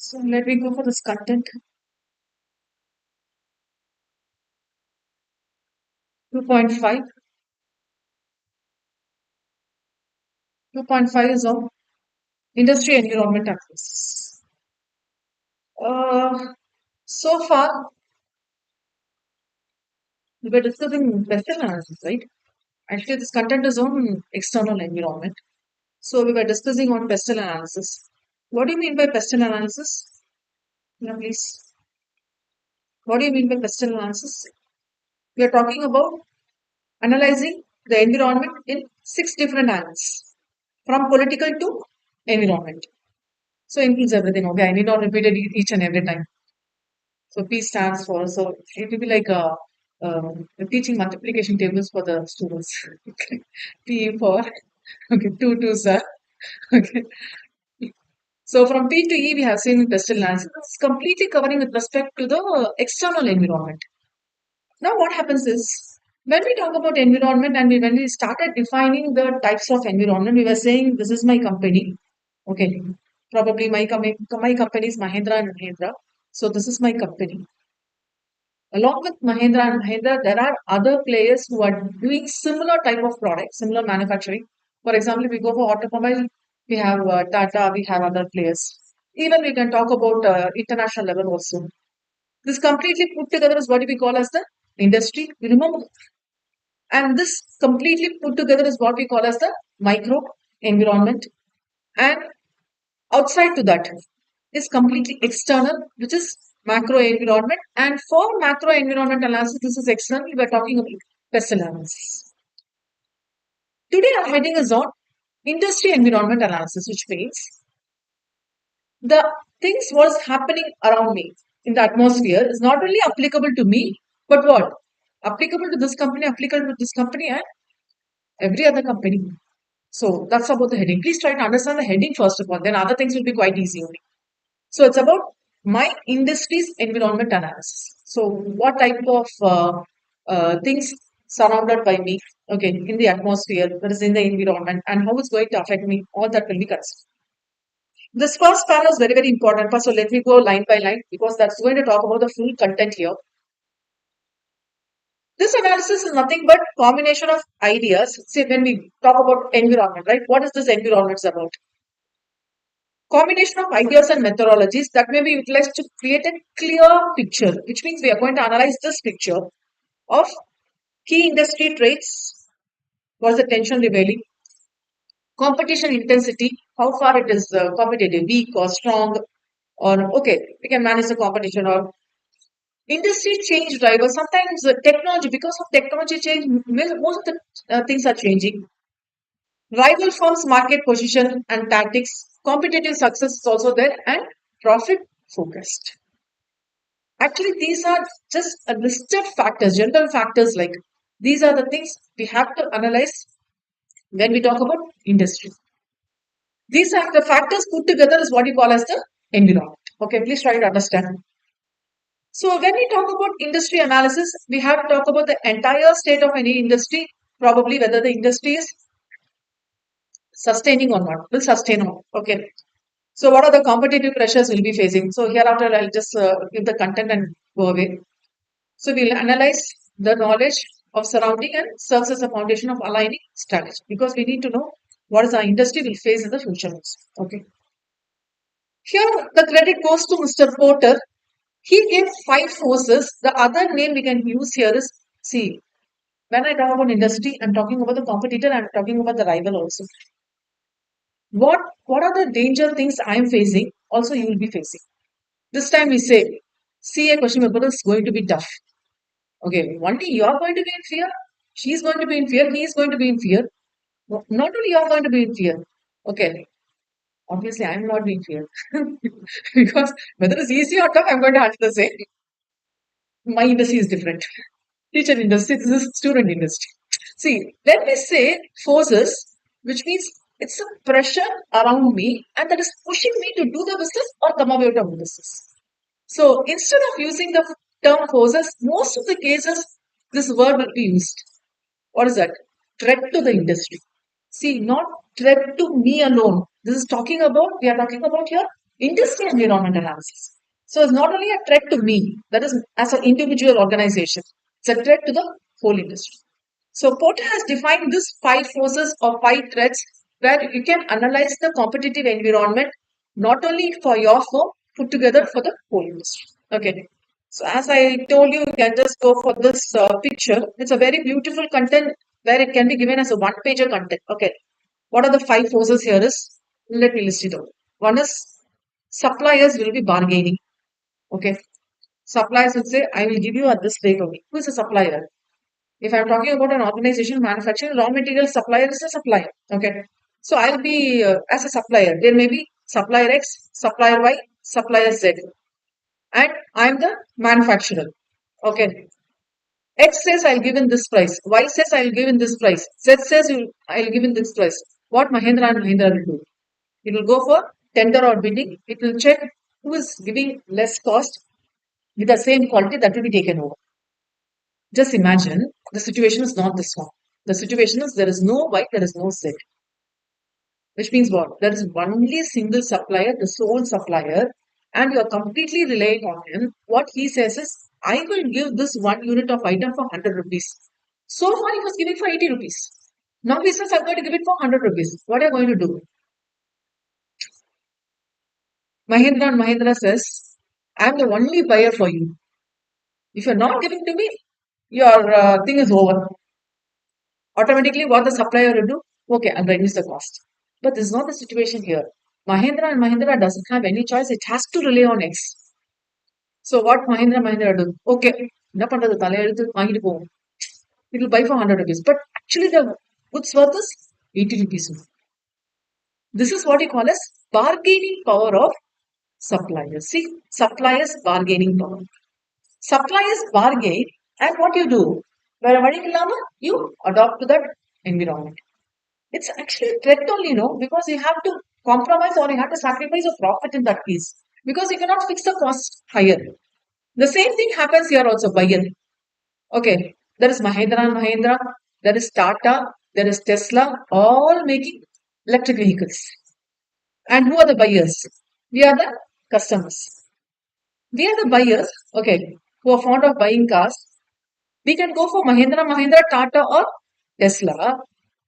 So let me go for this content. 2.5. 2.5 is on industry environment analysis. So far, we were discussing pest analysis, right? Actually, this content is on external environment. So we were discussing on pest analysis. What do you mean by pest analysis? Please. What do you mean by pest analysis? We are talking about analyzing the environment in 6 different angles, from political to environment. So includes everything. Okay, I need not repeat it each and every time. So P stands for, so it will be like teaching multiplication tables for the students. Okay. P for, okay, 2 twos are, okay. So from P to E, we have seen pestle analysis. It's completely covering with respect to the external environment. Now what happens is, when we talk about environment and when we started defining the types of environment, we were saying this is my company. Okay. Probably my company is Mahindra and Mahindra. So this is my company. Along with Mahindra and Mahindra, there are other players who are doing similar type of products, similar manufacturing. For example, if we go for automobile, we have Tata, we have other players. Even we can talk about international level also. This completely put together is what we call as the industry. You remember? And this completely put together is what we call as the micro environment. And outside to that is completely external, which is macro environment. And for macro environment analysis, this is external. We are talking about pest analysis. Today, our heading is on industry environment analysis, which means the things what's happening around me in the atmosphere is not only applicable to me, but what? Applicable to this company, applicable to this company, and every other company. So that's about the heading. Please try to understand the heading first of all, then other things will be quite easy only. So it's about my industry's environment analysis. So what type of things surrounded by me, okay, in the atmosphere, that is in the environment, and how it's going to affect me, all that will be considered. This first panel is very, very important. First, so let me go line by line because that's going to talk about the full content here. This analysis is nothing but combination of ideas. See, when we talk about environment, right? What is this environment about? Combination of ideas and methodologies that may be utilized to create a clear picture, which means we are going to analyze this picture of key industry traits. What is the tension prevailing? Competition intensity, how far it is competitive, weak or strong, or okay, we can manage the competition, or industry change drivers. Sometimes technology, because of technology change, most of the things are changing. Rival firms' market position and tactics, competitive success is also there, and profit focused. Actually, these are just a listed factors, general factors like these are the things we have to analyze when we talk about industry. These are the factors put together is what we call as the environment. Okay, please try to understand. So when we talk about industry analysis, we have to talk about the entire state of any industry, probably whether the industry is sustaining or not, will sustain or not. Okay. So what are the competitive pressures we'll be facing? So hereafter, I'll just give the content and go away. So we'll analyze the knowledge of surrounding and serves as a foundation of aligning strategy because we need to know what is our industry will face in the future. Okay. Here the credit goes to Mr. Porter. He gave 5 forces. The other name we can use here is, see, when I talk about industry, I'm talking about the competitor, I'm talking about the rival also. What are the danger things I'm facing? Also, you will be facing. This time we say, see, a question paper is going to be tough. Okay, one day you are going to be in fear, she's going to be in fear, he is going to be in fear. Not only you are going to be in fear. Okay, obviously I'm not being fear because whether it's easy or tough, I'm going to answer the same. My industry is different. Teacher industry, this is student industry. See, let me say forces, which means it's a pressure around me and that is pushing me to do the business or come away from the business. So instead of using the term forces, most of the cases this word will be used. What is that? Threat to the industry. See, not threat to me alone. This is talking about, we are talking about here industry environment analysis. So it's not only a threat to me, that is as an individual organization, it's a threat to the whole industry. So Porter has defined these five forces or five threats where you can analyze the competitive environment not only for your firm, put together for the whole industry. Okay. So as I told you, you can just go for this picture. It's a very beautiful content where it can be given as a one-pager content. Okay. What are the five forces here is, let me list it out. One is suppliers will be bargaining. Okay. Suppliers will say, I will give you at this rate only. Who is a supplier? If I'm talking about an organization manufacturing raw material supplier is a supplier. Okay. So I'll be as a supplier. There may be supplier X, supplier Y, supplier Z. And I'm the manufacturer. Okay. X says I'll give in this price. Y says I'll give in this price. Z says I'll give in this price. What Mahindra and Mahindra will do? It will go for tender or bidding. It will check who is giving less cost with the same quality that will be taken over. Just imagine the situation is not this one. The situation is there is no Y, there is no Z. Which means what? There is only a single supplier, the sole supplier, and you are completely relying on him. What he says is, I will give this one unit of item for 100 rupees. So far, he was giving for 80 rupees. Now he says, I'm going to give it for 100 rupees. What are you going to do? Mahindra and Mahindra says, I'm the only buyer for you. If you're not giving to me, your thing is over. Automatically, what the supplier will do? Okay, I'll reduce the cost. But this is not the situation here. Mahindra and Mahindra doesn't have any choice. It has to rely on X. So what Mahindra do? Okay, என்ன பண்றது தலையெழுத்து வாங்கிட்டு போவோம். It will buy for 100 rupees. But actually the goods worth is 80 rupees. This is what you call as bargaining power of suppliers. See, suppliers bargaining power. Suppliers bargain, and what you do? Where you adopt to that environment. It's actually a threat only, because you have to compromise or you have to sacrifice a profit in that case because you cannot fix the cost higher. The same thing happens here also, buyer. Okay, there is Mahindra and Mahindra, there is Tata, there is Tesla, all making electric vehicles. And who are the buyers? We are the customers. We are the buyers, okay, who are fond of buying cars. We can go for Mahindra, Tata, or Tesla.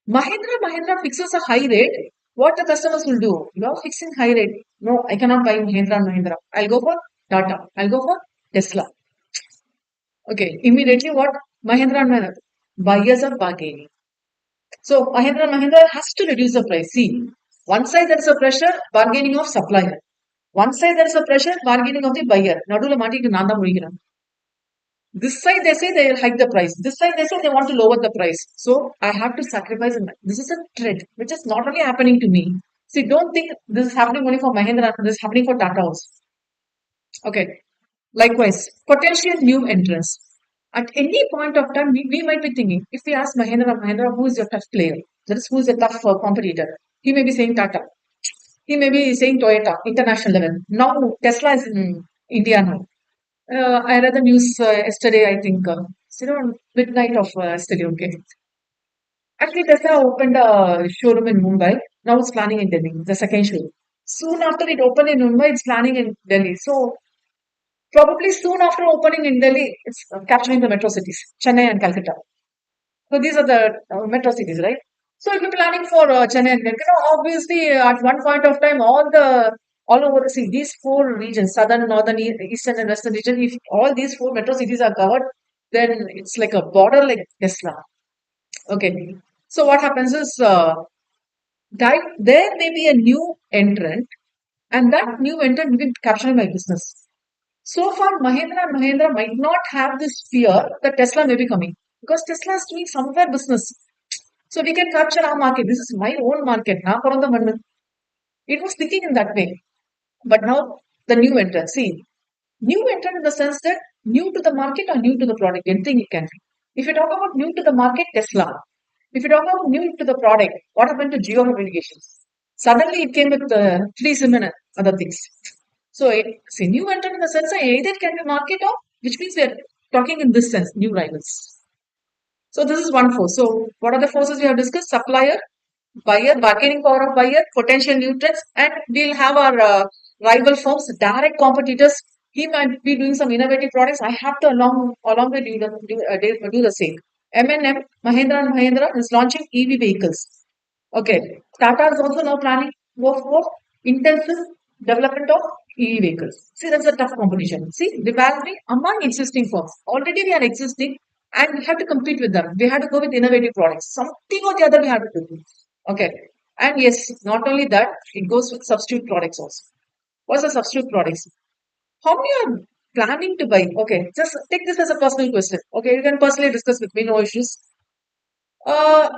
Mahindra fixes a high rate. What the customers will do? You are fixing high rate. No, I cannot buy Mahindra. I'll go for Tata. I'll go for Tesla. Okay, immediately what? Mahindra buyers are bargaining. So Mahindra has to reduce the price. See, one side there is a pressure, bargaining of supplier. One side there is a pressure, bargaining of the buyer. நடுவுல மாட்டிட்டு நான் தான் முடிக்கிறேன். This side they say they will hike the price. This side they say they want to lower the price. So I have to sacrifice. This is a trend which is not only happening to me. See, don't think this is happening only for Mahindra. This is happening for Tata also. Okay. Likewise, potential new entrants. At any point of time, we might be thinking, if we ask Mahindra, who is your tough player? That is, who is a tough competitor? He may be saying Tata. He may be saying Toyota, international level. Now Tesla is in India now. I read the news yesterday, I think, midnight of yesterday, okay. Actually, Tesla opened a showroom in Mumbai. Now it's planning in Delhi, the second showroom. Soon after it opened in Mumbai, it's planning in Delhi. So probably soon after opening in Delhi, it's capturing the metro cities, Chennai and Calcutta. So these are the metro cities, right? So if you're planning for Chennai and Calcutta, obviously at one point of time, all over the sea, these four regions, southern, northern, eastern, and western region, if all these four metro cities are covered, then it's like a border like Tesla. Okay. So what happens is there may be a new entrant, and that new entrant will be capturing my business. So far, Mahindra might not have this fear that Tesla may be coming because Tesla is doing somewhere business. So we can capture our market. This is my own market. It was thinking in that way. But now the new entrant, see, new entrant in the sense that new to the market or new to the product, anything it can be. If you talk about new to the market, Tesla. If you talk about new to the product, what happened to geo communications? Suddenly it came with free SIM and other things. So see, new entrant in the sense that either it can be market or which means we are talking in this sense, new rivals. So this is one force. So what are the forces we have discussed? Supplier, buyer, bargaining power of buyer, potential new threats, and we'll have our rival firms, direct competitors. He might be doing some innovative products. I have to along with do the same. M&M, Mahindra and Mahindra is launching EV vehicles. Okay, Tata is also now planning for intensive development of EV vehicles. See, that's a tough competition. See, rivalry among existing firms. Already we are existing, and we have to compete with them. We have to go with innovative products. Something or the other we have to do. Okay, and yes, not only that, it goes with substitute products also. What's the substitute products? How many are planning to buy? Okay, just take this as a personal question. Okay, you can personally discuss with me, no issues. Uh,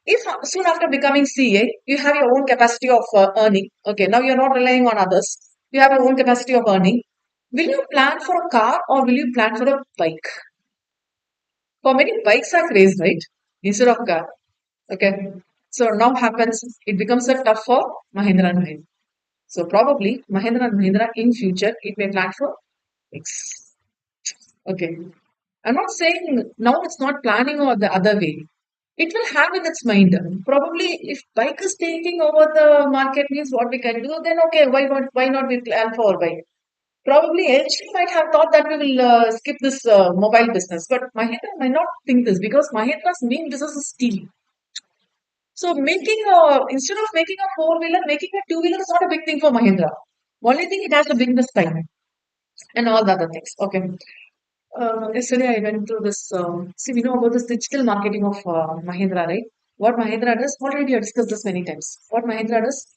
if soon after becoming CA, you have your own capacity of earning. Okay, now you're not relying on others. You have your own capacity of earning. Will you plan for a car or will you plan for a bike? For many, bikes are crazy, right? Instead of car. Okay. So now happens, it becomes a tough for Mahindra and Mahindra. So probably Mahindra and Mahindra in future, it may plan for X. Okay. I'm not saying now it's not planning or the other way. It will have in its mind. Probably if bike is taking over the market means what we can do, then okay, why not we plan for bike? Probably LG might have thought that we will skip this mobile business, but Mahindra might not think this because Mahindra's main business is steel. So instead of making a four wheeler, making a two wheeler is not a big thing for Mahindra. Only thing it has to bring the time and all the other things. Okay. Yesterday I went through this. See, we know about this digital marketing of Mahindra, right? What Mahindra does, already we have discussed this many times. What Mahindra does,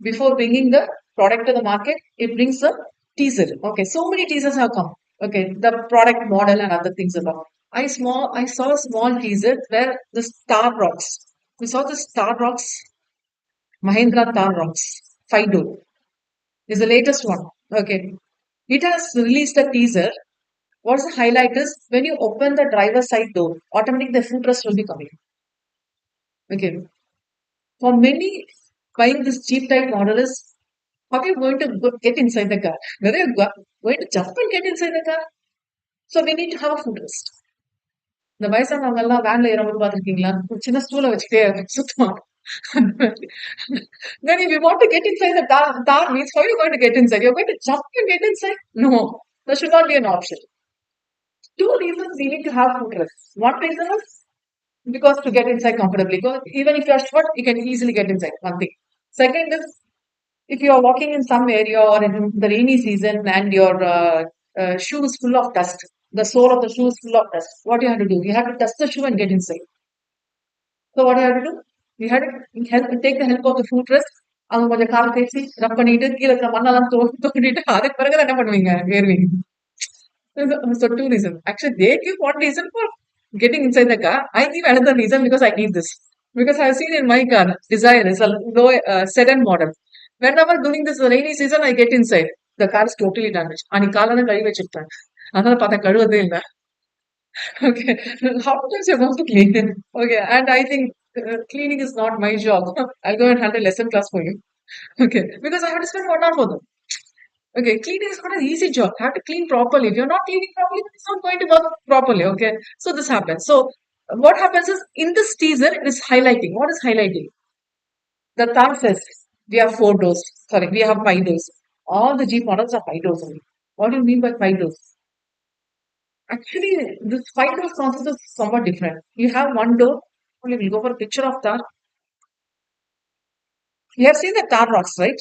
before bringing the product to the market, it brings a teaser. Okay, so many teasers have come. Okay, the product model and other things about. I saw a small teaser where the Star Rocks. We saw the Star Rocks, Mahindra Star Rocks, Fido is the latest one. Okay, it has released a teaser. What's the highlight is when you open the driver's side door, automatically the footrest will be coming. Okay. For many, buying this cheap type model is how are you going to get inside the car? Whether you're going to jump and get inside the car. So we need to have a footrest. இந்த வயசானவங்க எல்லாம் வேன்ல ஏறும்போது பாத்திருக்கீங்களா ஒரு சின்ன ஸ்டூல வச்சுட்டே சுத்துவாங்க then if you want to get inside the car means how are you going to get inside? You're going to jump and get inside? No, that should not be an option. Two reasons we need to have footrest. One reason is because to get inside comfortably. Because even if you're short, you can easily get inside. One thing. Second is if you are walking in some area or in the rainy season and your shoe is full of dust, the sole of the shoe is full of dust. What you have to do? You have to dust the shoe and get inside. So what you have to do? You have to take the help of the footrest. அவங்க கொஞ்சம் கால் பேசி ரப் பண்ணிட்டு கீழே இருக்கிற மண்ணெல்லாம் தோண்டிட்டு அதுக்கு பிறகு என்ன பண்ணுவீங்க ஏறுவீங்க. So two reasons. Actually, they give one reason for getting inside the car. I give another reason because I need this. Because I've seen in my car, Desire is a low sedan model. Whenever during this rainy season, I get inside. The car is totally damaged. And காலெல்லாம் கழுவி வச்சிருப்பேன். அதனால பார்த்தா கழுவதே இல்ல. Okay. How does you want to clean it? Okay. And I think cleaning is not my job. I'll go and handle lesson class for you. Okay. Because I have to spend 1 hour for them. Okay, cleaning is not an easy job. You have to clean properly. If you're not cleaning properly, it's not going to work properly. Okay, so this happens. So what happens is in this teaser, it is highlighting. What is highlighting? The car says we have 4 doors. Sorry, we have 5 doors. All the Jeep models are 5 doors only. What do you mean by 5 doors? Actually, this 5 doors concept is somewhat different. You have one door. Only we'll go for a picture of car. You have seen the car rocks, right?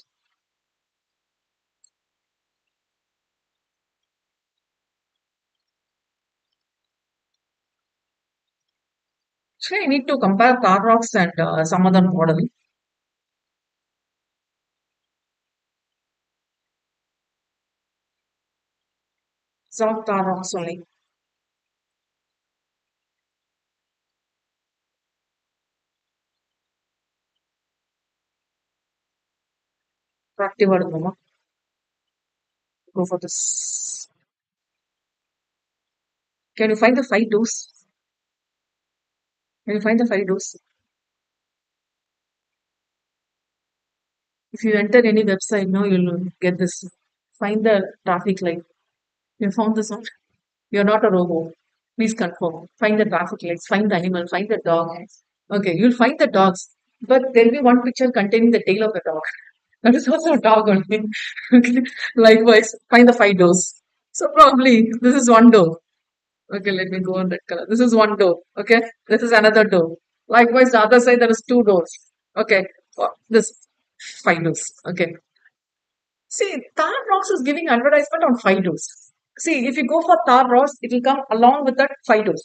Actually, I need to compare car rocks and some other model. Some car rocks only. Attractive or go for this. Can you find the 5 doors? Can you find the 5 doors? If you enter any website now, you'll get this. Find the traffic light. You found this one? You're not a robot. Please confirm. Find the traffic lights. Find the animal. Find the dog. Okay, you'll find the dogs. But there'll be one picture containing the tail of the dog. That is also a dog only. Okay. Likewise, find the five doors. So probably this is one door. Okay, let me go on red color. This is one door. Okay, this is another door. Likewise, the other side there is two doors. Okay, this five doors. Okay. See, Tar Rocks is giving advertisement on five doors. See, if you go for Tar Rocks, it will come along with that five doors.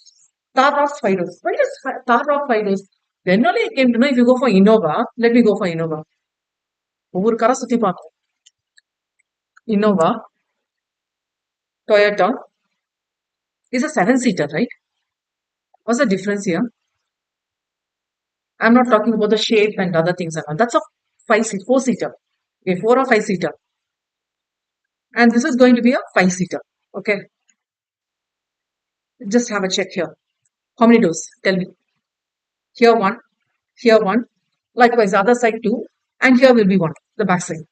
Tar Rocks five doors. What is Tar Rock five doors? Then only I came to know if you go for Innova, let me go for Innova. ஒவ்வொரு காரை சுத்தி பார்த்தோம். Innova, Toyota is a seven-seater, right? What's the difference here? I'm not talking about the shape and other things. That's a four-seater. Okay, four or five-seater. And this is going to be a five-seater. Okay, just have a check here. How many doors? Tell me. Here one. Likewise, the other side two. And here will be one, the back side.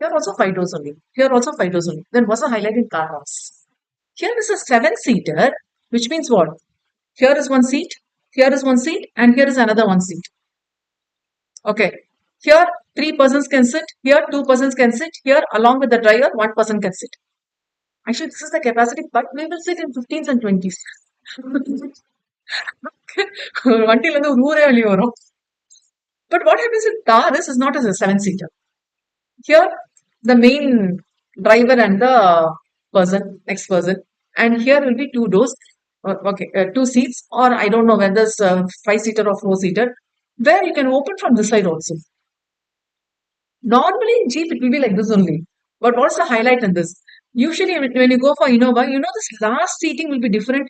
Here also five doors only. Here also five doors only. Then what's the highlight in car house? Here is a seven-seater, which means what? Here is one seat, here is one seat, and here is another one seat. Okay. Here, three persons can sit. Here, two persons can sit. Here, along with the driver, one person can sit. Actually, this is the capacity, but we will sit in 15s and 20s. வண்டியில இருந்து ஒரு ஊரே வெளியே வரும். But what happens in car is not as a seven-seater. Here, the main driver and the next person, and here will be two doors. Okay, two seats, or I don't know whether it's five-seater or four-seater, where you can open from this side also. Normally in Jeep, it will be like this only. But what's the highlight in this? Usually, when you go for Innova, this last seating will be different.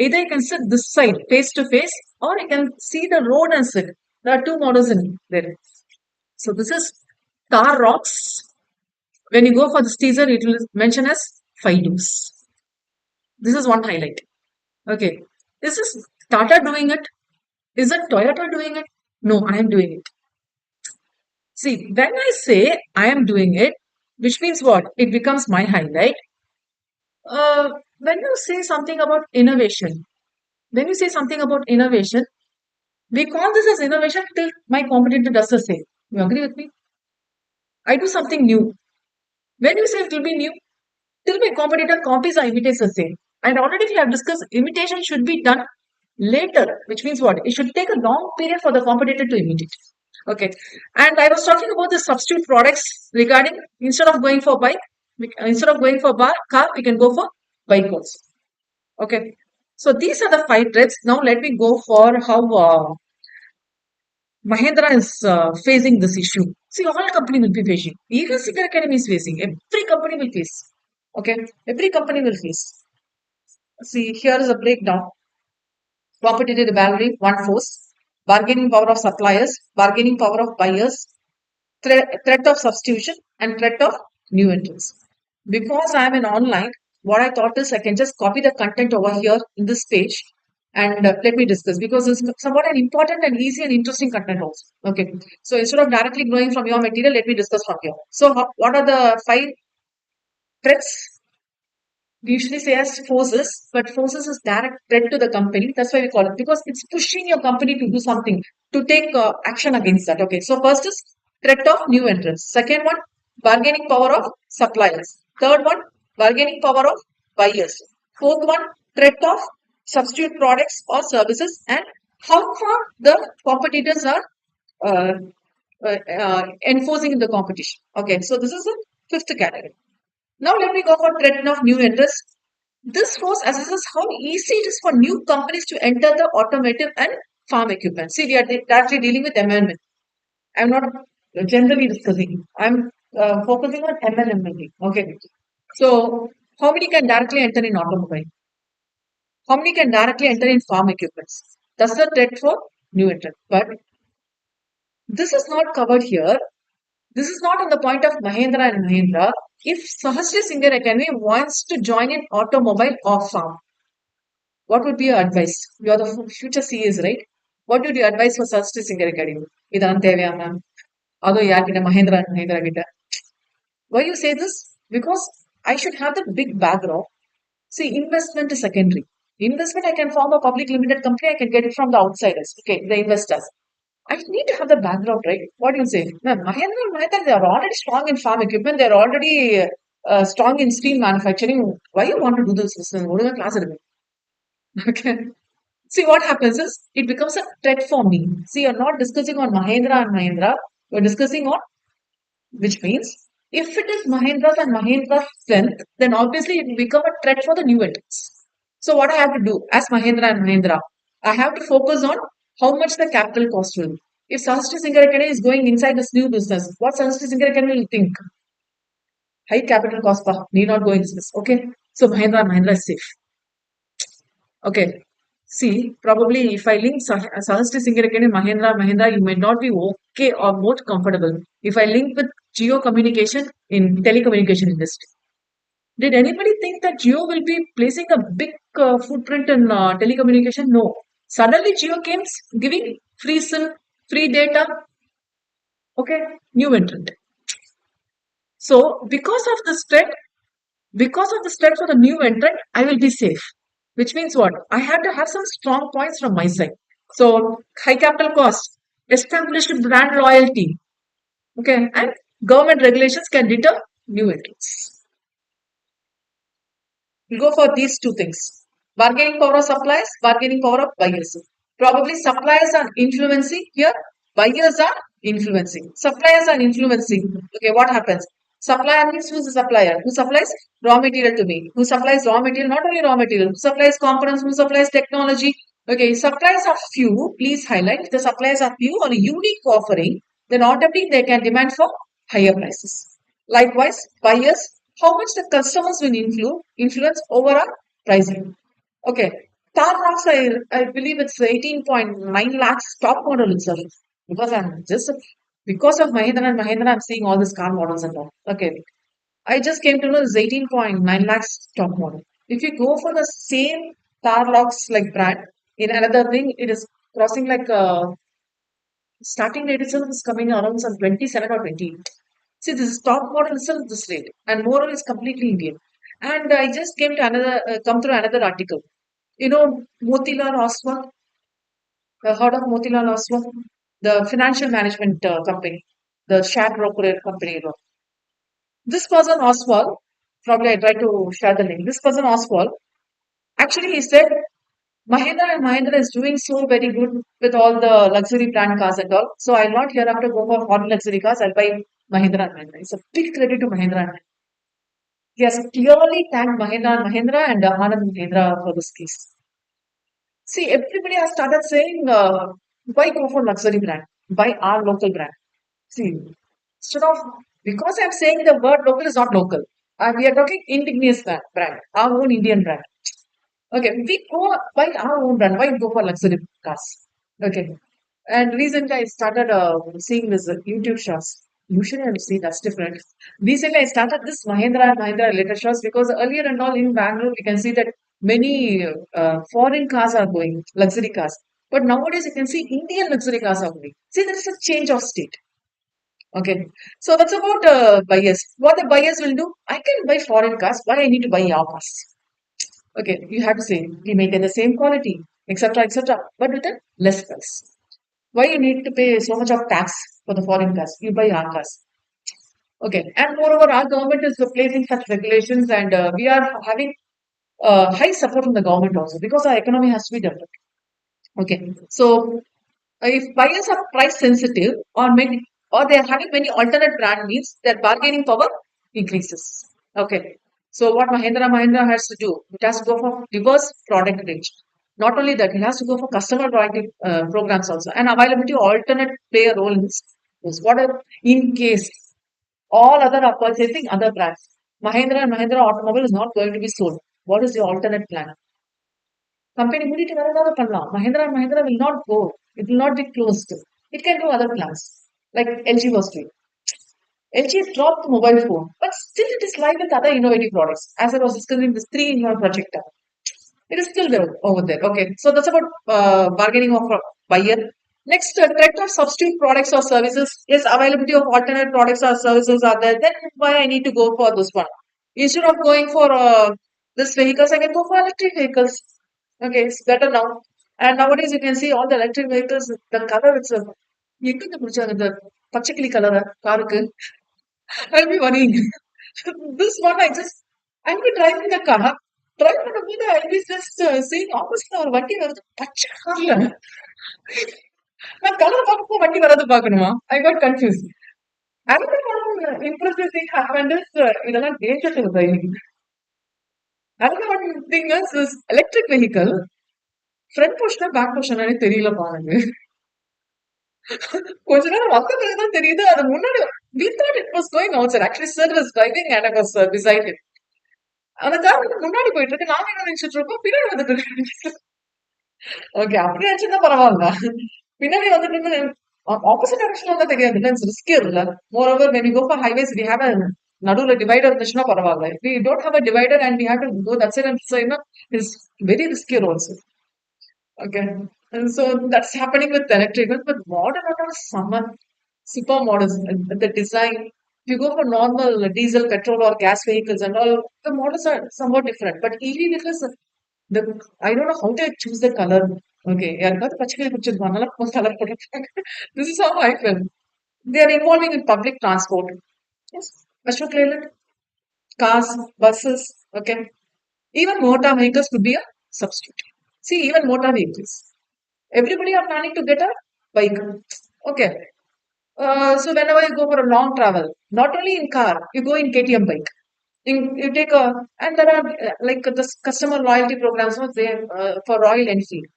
Either you can sit this side, face to face, or you can see the road and sit. There are two models in there. So this is Tar Rocks. When you go for this teaser, it will mention as five doors. This is one highlight. Okay. Is this Tata doing it? Is it Toyota doing it? No, I am doing it. See, when I say I am doing it, which means what? It becomes my highlight. When you say something about innovation, we call this as innovation till my competitor does the same. You agree with me? I do something new. When you say it will be new, till my competitor copies or imitates the same. And already we have discussed imitation should be done later, which means what? It should take a long period for the competitor to imitate. Okay. And I was talking about the substitute products regarding instead of going for car, we can go for bike also. Okay. So these are the five traits. Now let me go for how Mahindra is facing this issue. See, all company will be facing. Even Singer Academy is facing. Every company will face. Okay. Every company will face. See, here is a breakdown. Competitive bargaining, one force. Bargaining power of suppliers, bargaining power of buyers, threat of substitution, and threat of new entrants. Because I am in online, what I thought is I can just copy the content over here in this page and let me discuss because it's somewhat an important and easy and interesting content also. Okay. So instead of directly going from your material, let me discuss from here. So what are the five threats? We usually say as forces, but forces is direct threat to the company. That's why we call it because it's pushing your company to do something, to take action against that. Okay, so first is threat of new entrants. Second one, bargaining power of suppliers. Third one, bargaining power of buyers. Fourth one, threat of substitute products or services, and how far the competitors are uh, enforcing the competition. Okay, so this is the fifth category. Now let me go for threat of new entrants. This force assesses how easy it is for new companies to enter the automotive and farm equipment. See, we are directly dealing with MLM. I'm not generally discussing. I'm focusing on MLM. Okay. So, how many can directly enter in automobile? How many can directly enter in farm equipments? That's the threat for new entrant. But this is not covered here. This is not on the point of Mahindra and Mahindra. If Sahasri Singar Academy wants to join in automobile or farm, what would be your advice? You are the future CAs, right? What would you advise for Sahasri Singar Academy? Idan Teveya ma'am. Although yakita Mahindra and Mahindra kita. Why you say this? Because I should have the big background. See, investment is secondary. Investment, I can form a public limited company. I can get it from the outsiders. Okay, the investors. I need to have the background, right? What do you say? Ma'am, Mahindra and Mahindra, they are already strong in farm equipment. They're already strong in steel manufacturing. Why you want to do this business? What is the class? Okay. See, what happens is it becomes a threat for me. See, you're not discussing on Mahindra and Mahindra. You're discussing on, which means if it is Mahindra's and Mahindra's strength, then obviously it will become a threat for the new entrants. So what I have to do as Mahindra and Mahindra, I have to focus on how much the capital cost will be. If Sahasri Singar Academy is going inside this new business, what Sahasri Singar Academy will think? High capital cost, need not go in this. Okay. So Mahindra and Mahindra is safe. Okay. See, probably if I link Sahasri Singar Academy, Mahindra, Mahindra, you may not be okay or more comfortable. If I link with geo communication in telecommunication industry, did anybody think that Geo will be placing a big footprint in telecommunication? No. Suddenly Geo came giving free SIM, free data. Okay, new entrant. So because of the threat for the new entrant, I will be safe. Which means what? I have to have some strong points from my side. So high capital cost, established brand loyalty. Okay, and government regulations can deter new entrants. We go for these two things. Bargaining power of suppliers, bargaining power of buyers. Probably suppliers are influencing here, buyers are influencing. Suppliers are influencing. Okay, what happens? Supplier means who's the supplier? Who supplies raw material to me? Who supplies raw material? Not only raw material, who supplies components, who supplies technology? Okay, suppliers are few. Please highlight if the suppliers are few or a unique offering, then automatically they can demand for higher prices. Likewise, buyers, how much the customers will influence overall pricing. Okay. Tar rocks, I believe it's 18.9 lakhs top model itself. Because because of Mahindra and Mahindra, I'm seeing all these car models and all. Okay. I just came to know it's 18.9 lakhs top model. If you go for the same tar locks like brand, in another thing, it is crossing like starting rate itself is coming around some 27 or 28. See, this is top model itself this rate, and moral is completely Indian. And I just came to come through another article. You know, Motilal Oswal, heard of Motilal Oswal? The financial management company, the share broker company. You know. This person Oswal, probably I try to share the link. This person Oswal, actually he said Mahindra and Mahindra is doing so very good with all the luxury brand cars and all. So I'll not hereafter go for foreign luxury cars. I'll buy Mahindra and Mahindra. It's a big credit to Mahindra and Mahindra. He has clearly thanked Mahindra and Mahindra and Anand Mahindra for this case. See, everybody has started saying, why go for luxury brand? Buy our local brand. See, instead of, because I'm saying the word local is not local. We are talking indigenous brand, our own Indian brand. Okay, we go buy our own brand. Why go for luxury cars? Okay. And recently I started seeing this YouTube shots. Usually I see that's different. Recently I started this Mahindra and Mahindra related shots because earlier and all in Bangalore we can see that many foreign cars are going, luxury cars. But nowadays you can see Indian luxury cars are going. See, there is a change of state. Okay. So that's about buyers. What the buyers will do, I can buy foreign cars. Why I need to buy your cars? Okay, you have to say we maintain the same quality, etc., but with a less price. Why you need to pay so much of tax for the foreign cars? You buy our cars. Okay, and moreover, our government is placing such regulations, and we are having high support from the government also because our economy has to be developed. Okay, so if buyers are price sensitive or they are having many alternate brand means their bargaining power increases. Okay. So what Mahindra has to do, it has to go for diverse product range. Not only that, it has to go for customer loyalty programs also and availability of alternate play a role in this. What if, in case all other are purchasing other brands, Mahindra and Mahindra automobile is not going to be sold. What is the alternate plan? Company மூடிட்டு வேற ஏதாவது பண்ணலாம். Mahindra and Mahindra will not go. It will not be closed. It can do other plans like LG was doing. LG has dropped the mobile phone, but still it is live with other innovative products. As I was discussing this three-in-one projector, it is still there over there. Okay, so that's about bargaining of a buyer. Next, threat of substitute products or services. Yes, availability of alternate products or services are there. Then why I need to go for this one? Instead of going for this vehicles, I can go for electric vehicles. Okay, it's better now. And nowadays you can see all the electric vehicles, the color itself. எங்கங்க புடிச்சாங்க இந்த பச்சைக்கிளி கலர காருக்கு? I'll be worrying. This one I just I'll be driving the car. Drive பண்ணும்போது I'll be just seeing opposite ஒரு வண்டி வருது. பச்சை கலர்ல. நான் கலர் பார்க்கும்போது வண்டி வர்றது பார்க்கணுமா? I got confused. Another one impressive thing happened is இதெல்லாம் danger to driving. Another one thing is this electric vehicle. Front பொசிஷனா பேக் பொசிஷனானே தெரியல பாருங்க. கொஞ்ச நேரம் வந்த பிறகு தான் தெரியுது அது முன்னாடி we thought it was going outside. Actually, sir was driving and I was beside him. அந்த கார் வந்து முன்னாடி போயிட்டு இருக்கு. நாங்க என்ன நினைச்சிட்டு இருக்கோம் பின்னாடி வந்துட்டு இருக்கு. ஓகே அப்படி நினைச்சிருந்தா பரவாயில்ல. பின்னாடி வந்துட்டு இருந்து ஆப்போசிட் டைரக்ஷன் வந்தா தெரியாது. இட்ஸ் ரிஸ்கி இல்ல. More over when we go for highways we have a நடுவுல டிவைடர் இருந்துச்சுன்னா பரவாயில்ல. We don't have a divider and we have to go that side and so is very risky also. Okay. And so that's happening with electrical, but modern autos, some are super models. The design, if you go for normal diesel, petrol, or gas vehicles and all, the models are somewhat different. But EV vehicles, the I don't know how they choose the color. Okay, யாருக்காவது பச்சை பிடிச்சிருப்பாங்க colour போட்டுருப்பாங்க. This is how I feel. They are involving in public transport. Yes, Ashok Leyland, cars, buses, okay. Even motor vehicles could be a substitute. See, even motor vehicles. Everybody are planning to get a bike. Okay. So whenever you go for a long travel, not only in car, you go in KTM bike. You take a and there are like the customer loyalty programs for Royal Enfield,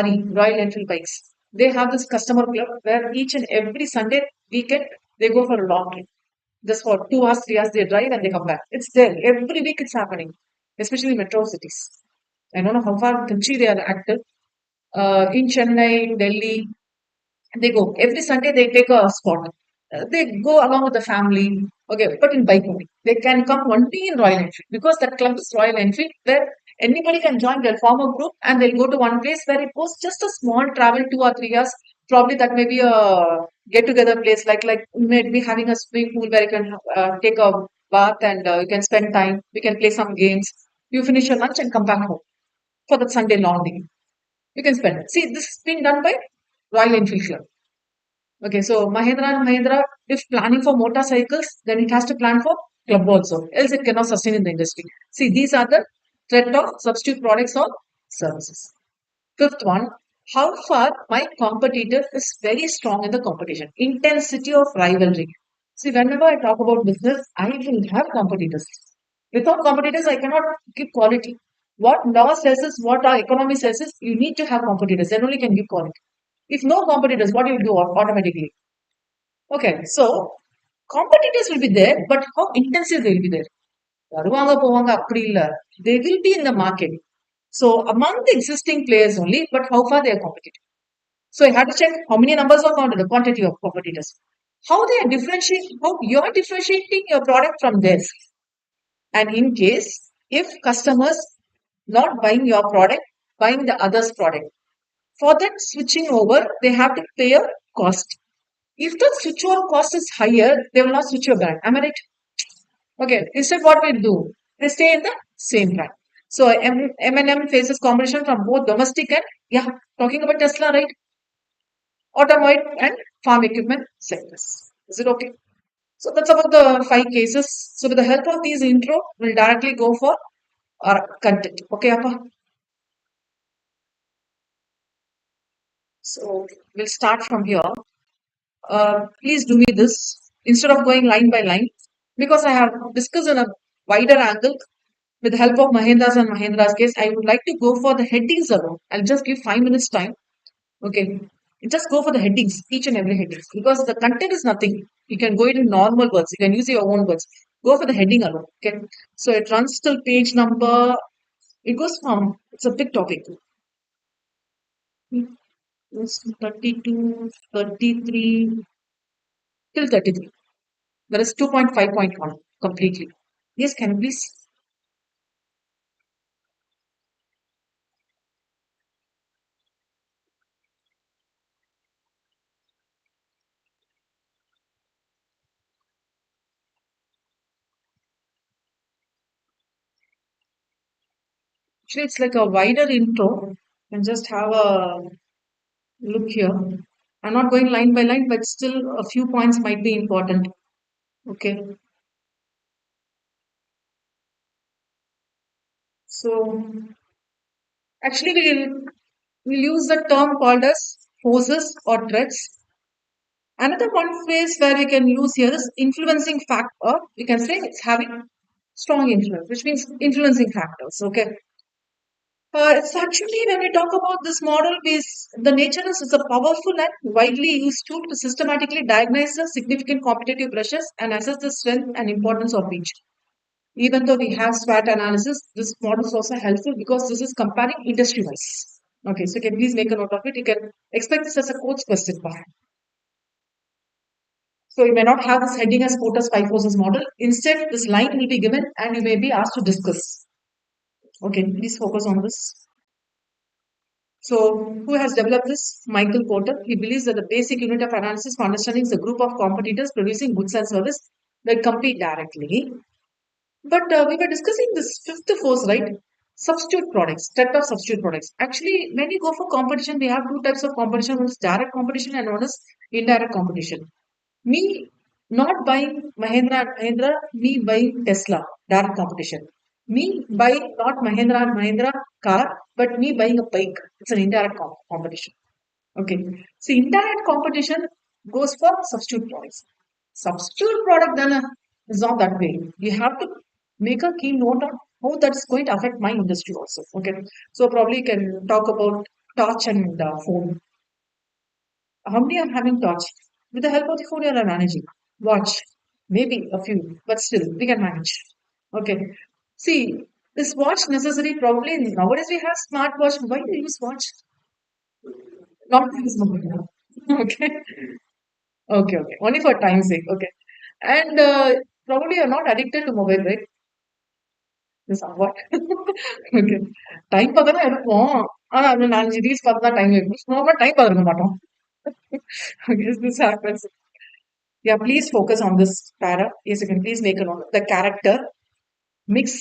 RE Royal Enfield bikes. They have this customer club where each and every Sunday weekend they go for a long trip. Just for 2 hours, 3 hours they drive and they come back. It's there every week. It's happening, especially metro cities. I don't know how far country they are active. In Chennai, Delhi, they go every Sunday. They take a spot. They go along with the family. Okay, but in bike only. They can come only in Royal Enfield because that club is Royal Enfield where anybody can join. They'll form a group and they'll go to one place where it was just a small travel, 2 or 3 hours. Probably that may be a get together place like maybe having a swimming pool where you can take a bath and you can spend time. You can play some games. You finish your lunch and come back home for that Sunday long day. You can spend it. See, this is being done by Royal Enfield Club. Okay, so Mahindra and Mahindra, if planning for motorcycles, then it has to plan for club also. Else it cannot sustain in the industry. See, these are the threat of substitute products or services. Fifth one, how far my competitor is very strong in the competition. Intensity of rivalry. See, whenever I talk about business, I will have competitors. Without competitors, I cannot give quality. What law says is, what our economy says is, you need to have competitors. Then only can give quality. If no competitors, what do you do automatically? Okay, so competitors will be there, but how intensive they will be there? வருவாங்க போவாங்க அப்படி இல்ல. They will be in the market. So among the existing players only, but how far they are competitive. So I had to check how many numbers of the quantity of competitors. How they are differentiating, how you are differentiating your product from theirs. And in case if customers not buying your product, buying the other's product, for that switching over, they have to pay a cost. If the switch over cost is higher, they will not switch your brand. Am I right? Okay. Instead, what we do? They stay in the same brand. So M&M faces competition from both domestic and yeah, talking about Tesla, right? Automobile and farm equipment sectors. Is it okay? So that's about the 5 cases. So with the help of these intro, we'll directly go for our content. Okay, Appa? So we'll start from here. Please do me this instead of going line by line because I have discussed in a wider angle with the help of Mahendra's and Mahendra's case. I would like to go for the headings alone. I'll just give 5 minutes time. Okay. Just go for the headings, each and every headings because the content is nothing. You can go it in normal words. You can use your own words. Go for the heading alone. Okay. So it runs till page number. It goes from. It's a big topic. It's 32, 33 till 33. There is 2.5.1 completely. Yes, can you please? Actually, it's like a wider intro. And just have a look here. I'm not going line by line, but still a few points might be important. Okay. So actually we'll use the term called as forces or threats. Another one phrase where we can use here is influencing factor. We can say it's having strong influence, which means influencing factors. Okay. It's actually when we talk about this model, the nature is it's a powerful and widely used tool to systematically diagnose the significant competitive pressures and assess the strength and importance of each. Even though we have SWOT analysis, this model is also helpful because this is comparing industry wise. Okay, so you can please make a note of it. You can expect this as a coach question. So you may not have this heading as Porter's five forces model. Instead, this line will be given and you may be asked to discuss. Okay, please focus on this. So, who has developed this? Michael Porter. He believes that the basic unit of analysis for understanding is a group of competitors producing goods and service that compete directly. But we were discussing this fifth force, right? Substitute products, threat of substitute products. Actually, when you go for competition, we have two types of competition. One is direct competition and one is indirect competition. Me not buying Mahindra and Mahindra, me buying Tesla, direct competition. Me buying not Mahindra and Mahindra car, but me buying a bike. It's an indirect competition. Okay. So indirect competition goes for substitute products. Substitute product then is not that way. You have to make a key note on how that's going to affect my industry also. Okay. So probably you can talk about touch and phone. How many are having touch? With the help of the phone, you are managing. Watch. Maybe a few, but still we can manage. Okay. See, this watch necessary probably nowadays we have smartwatch. Why do you use watch? Not to use mobile. Okay. Okay, okay. Only for time's sake. Okay. And probably you're not addicted to mobile, right? Somewhat. Okay. Time பார்த்தா தான் எடுப்போம். ஆனா அது 4 reels பார்த்து தான் time இருக்கும். சும்மா time பார்த்துருக்க மாட்டோம். Yes, this happens. Yeah, please focus on this para. Yes, you can please make a note. The character, mix,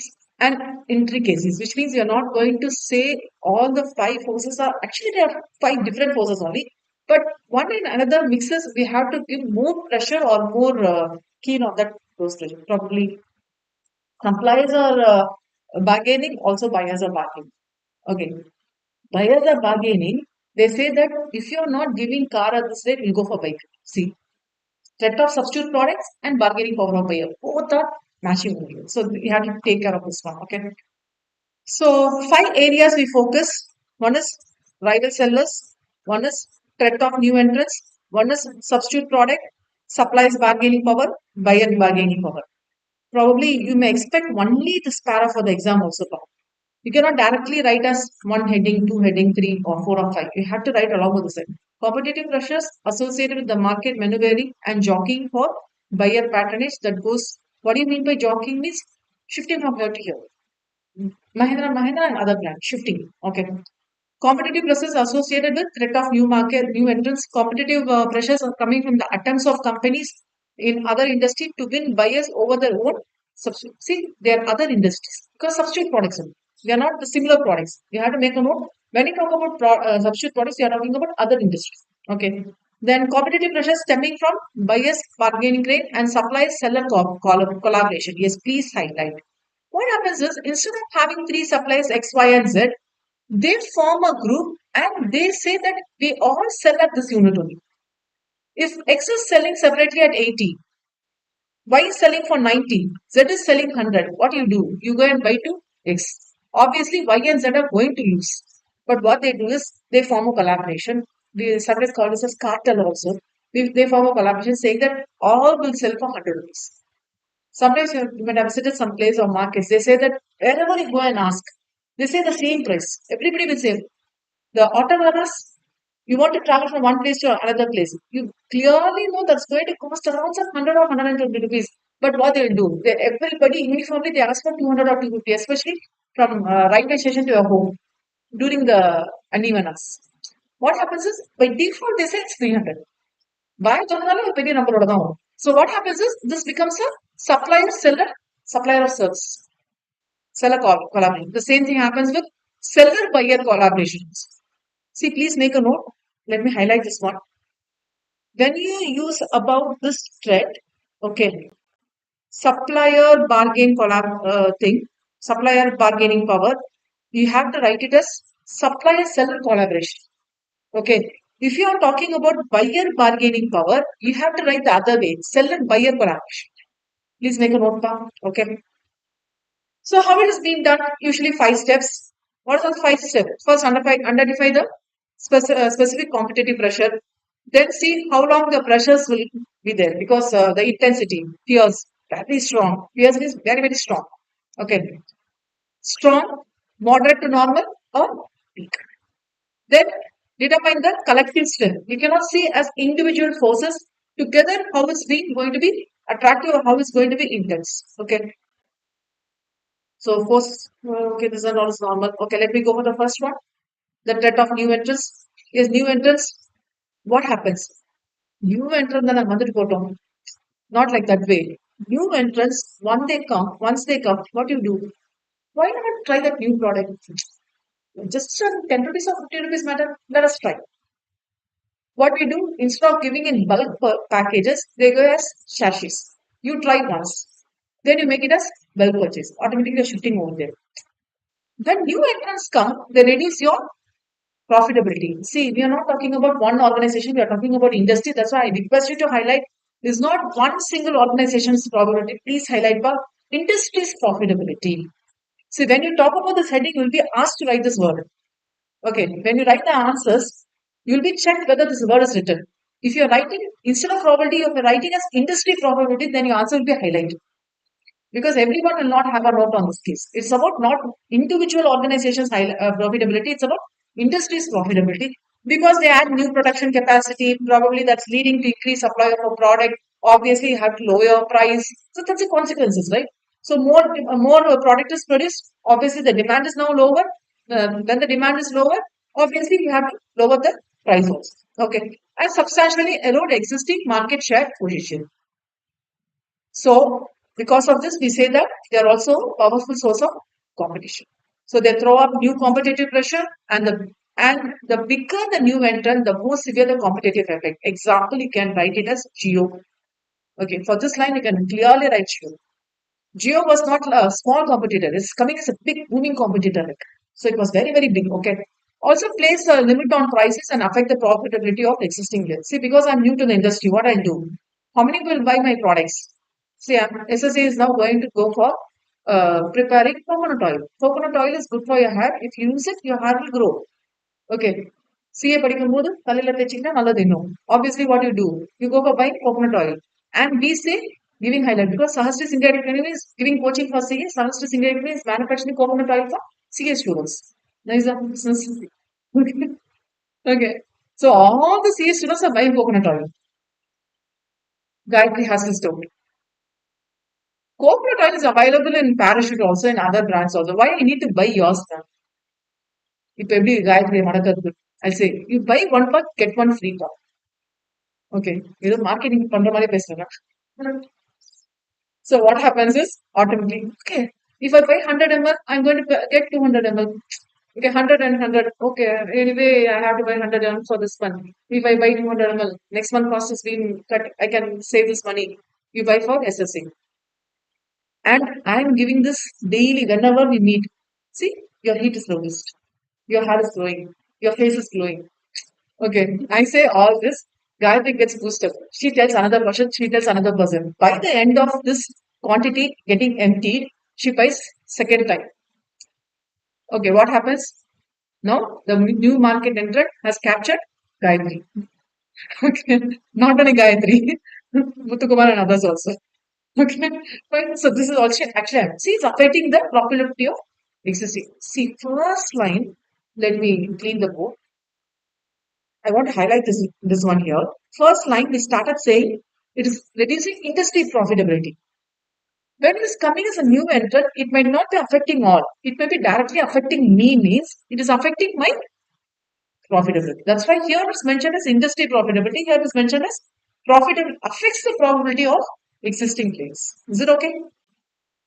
and intricacies, which means you're not going to say all the five forces are actually there are five different forces only. But one and another mixes, we have to give more pressure or more keen on that those three. Probably suppliers are bargaining, also buyers are bargaining. Okay, buyers are bargaining. They say that if you're not giving car at this rate, we'll go for bike. See, threat of substitute products and bargaining power of buyer. Both are matching only. So you have to take care of this one. Okay. So five areas we focus. One is rival sellers. One is threat of new entrants. One is substitute product. Supplies bargaining power. Buyer bargaining power. Probably you may expect only this para for the exam also. You cannot directly write as one heading, two heading, three or four or five. You have to write along with the same. Competitive pressures associated with the market maneuvering and jockeying for buyer patronage that goes. What do you mean by jockeying means shifting from here to here. Mahindra and other brands shifting. Okay. Competitive pressures associated with threat of new market, new entrants. Competitive pressures are coming from the attempts of companies in other industry to win buyers over their own substitute. See, there are other industries because substitute products. They are not the similar products. You have to make a note. When you talk about substitute products, you are talking about other industries. Okay. Then competitive pressures stemming from buyers bargaining rate and supply seller collaboration. Yes, please highlight. What happens is instead of having three suppliers X, Y, and Z, they form a group and they say that we all sell at this unit only. If X is selling separately at 80, Y is selling for 90, Z is selling 100, what you do? You go and buy to X. Obviously, Y and Z are going to lose. But what they do is they form a collaboration. We sometimes call this as cartel also. They form a collaboration saying that all will sell for 100 rupees. Sometimes you might have visited some place or markets. They say that wherever you go and ask, they say the same price. Everybody will say the autonomous, you want to travel from one place to another place. You clearly know that's going to cost around some 100 or 120 rupees. But what they'll do, everybody uniformly they ask for 200 or 250, especially from railway station to your home during the unevenness. What happens is by default they say it's 300. Why சொன்னாலும் ஒரு பெரிய நம்பரோட தான் வரும். So what happens is this becomes a supplier seller supplier of service seller collaboration. The same thing happens with seller buyer collaborations. See, please make a note. Let me highlight this one. When you use about this thread, okay, supplier bargain thing, supplier bargaining power, you have to write it as supplier seller collaboration. Okay. If you are talking about buyer bargaining power, you have to write the other way, seller buyer collaboration. Please make a note down. Okay. So how it is being done? Usually 5 steps. What are the 5 steps? First, identify the specific competitive pressure. Then see how long the pressures will be there because the intensity, fierce, very strong. Fierce is very, very strong. Okay. Strong, moderate to normal, or weak. Then determine the collective strength. You cannot see as individual forces together how it's being going to be attractive or how it's going to be intense. Okay. So first, okay, this is all is normal. Okay, let me go for the first one. The threat of new entrants. Is new entrants. What happens? New entrants then another bottom. Not like that way. New entrants, once they come, what you do? Why not try that new product? Just 10 rupees or 50 rupees matter. Let us try. What we do, instead of giving in bulk packages, they go as sachets. You try once. Then you make it as bulk purchase. Automatically you're shifting over there. When new entrants come, they reduce your profitability. See, we are not talking about one organization, we are talking about industry. That's why I request you to highlight is not one single organization's profitability. Please highlight about industry's profitability. See, when you talk about this heading, you will be asked to write this word. Okay, when you write the answers, you will be checked whether this word is written. If you are writing instead of probability, if you are writing as industry probability, then your answer will be highlighted because everyone will not have a note on this case. It's about not individual organizations' profitability, it's about industry's profitability because they add new production capacity, probably that's leading to increased supply of a product. Obviously, you have to lower your price. So that's the consequences, right? So more product is produced. Obviously, the demand is now lower. When the demand is lower, obviously you have to lower the price also. Okay, and substantially erode existing market share position. So, because of this, we say that they are also a powerful source of competition. So they throw up new competitive pressure, and the bigger the new entrant, the more severe the competitive effect. Example, you can write it as geo. Okay, for this line, you can clearly write geo. Geo was not a small competitor; it's coming as a big booming competitor. Like. So it was very very big. Okay. Also place a limit on prices and affect the profitability of existing players. See, because I'm new to the industry, what I do? How many will buy my products? See, SSA is now going to go for preparing coconut oil. Coconut oil is good for your hair. If you use it, your hair will grow. Okay. CA படிக்கும்போது தலையில தேய்ச்சிங்கன்னா நல்லது இன்னும். Obviously, what you do? You go for buying coconut oil. And we say giving highlight because Sahasri Singar Academy is giving coaching for CA. Sahasri Singar Academy is manufacturing coconut oil for CA students. Nice business. Okay. Okay. So all the CA students are buying coconut oil. Gayatri has this doubt. Coconut oil is available in Parachute also in other brands also. Why you need to buy yours then? இப்போ எப்படி காயத்ரி நடக்கிறது I say you buy one pack get one free pack. Okay, ஏதோ marketing பண்ற மாதிரி பேசுறேன். So what happens is automatically okay. If I buy 100 ml, I'm going to get 200 ml. Okay, 100 and 100. Okay, anyway, I have to buy 100 ml for this month. If I buy 200 ml, next month cost is being cut. I can save this money. You buy for SSA. And I'm giving this daily whenever we meet. See, your heat is lowest. Your hair is glowing. Your face is glowing. Okay, I say all this. Gayatri gets boosted. She tells another person, she tells another person. By the end of this quantity getting emptied, she buys second time. Okay, what happens? Now the new market entrant has captured Gayatri. Okay, not only Gayatri, Muthukumar and others also. Okay, fine. So this is also actually see it's affecting the profitability of existing. See, first line. Let me clean the board. I want to highlight this one here. First line, we started saying it is reducing industry profitability. When it is coming as a new entrant, it might not be affecting all. It may be directly affecting me. Means it is affecting my profitability. That's why here it's mentioned as industry profitability. Here it's mentioned as profitability affects the probability of existing players. Is it okay?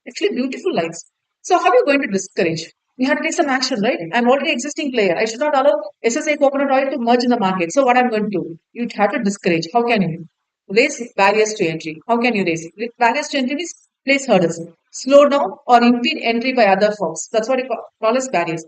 Actually, beautiful lines. So how are you going to discourage? We have to take some action, right? I'm already existing player. I should not allow SSA coconut oil to merge in the market. So what I'm going to do? You have to discourage. How can you? Raise barriers to entry. How can you raise it? Barriers to entry means place hurdles. Slow down or impede entry by other firms. That's what you call as barriers.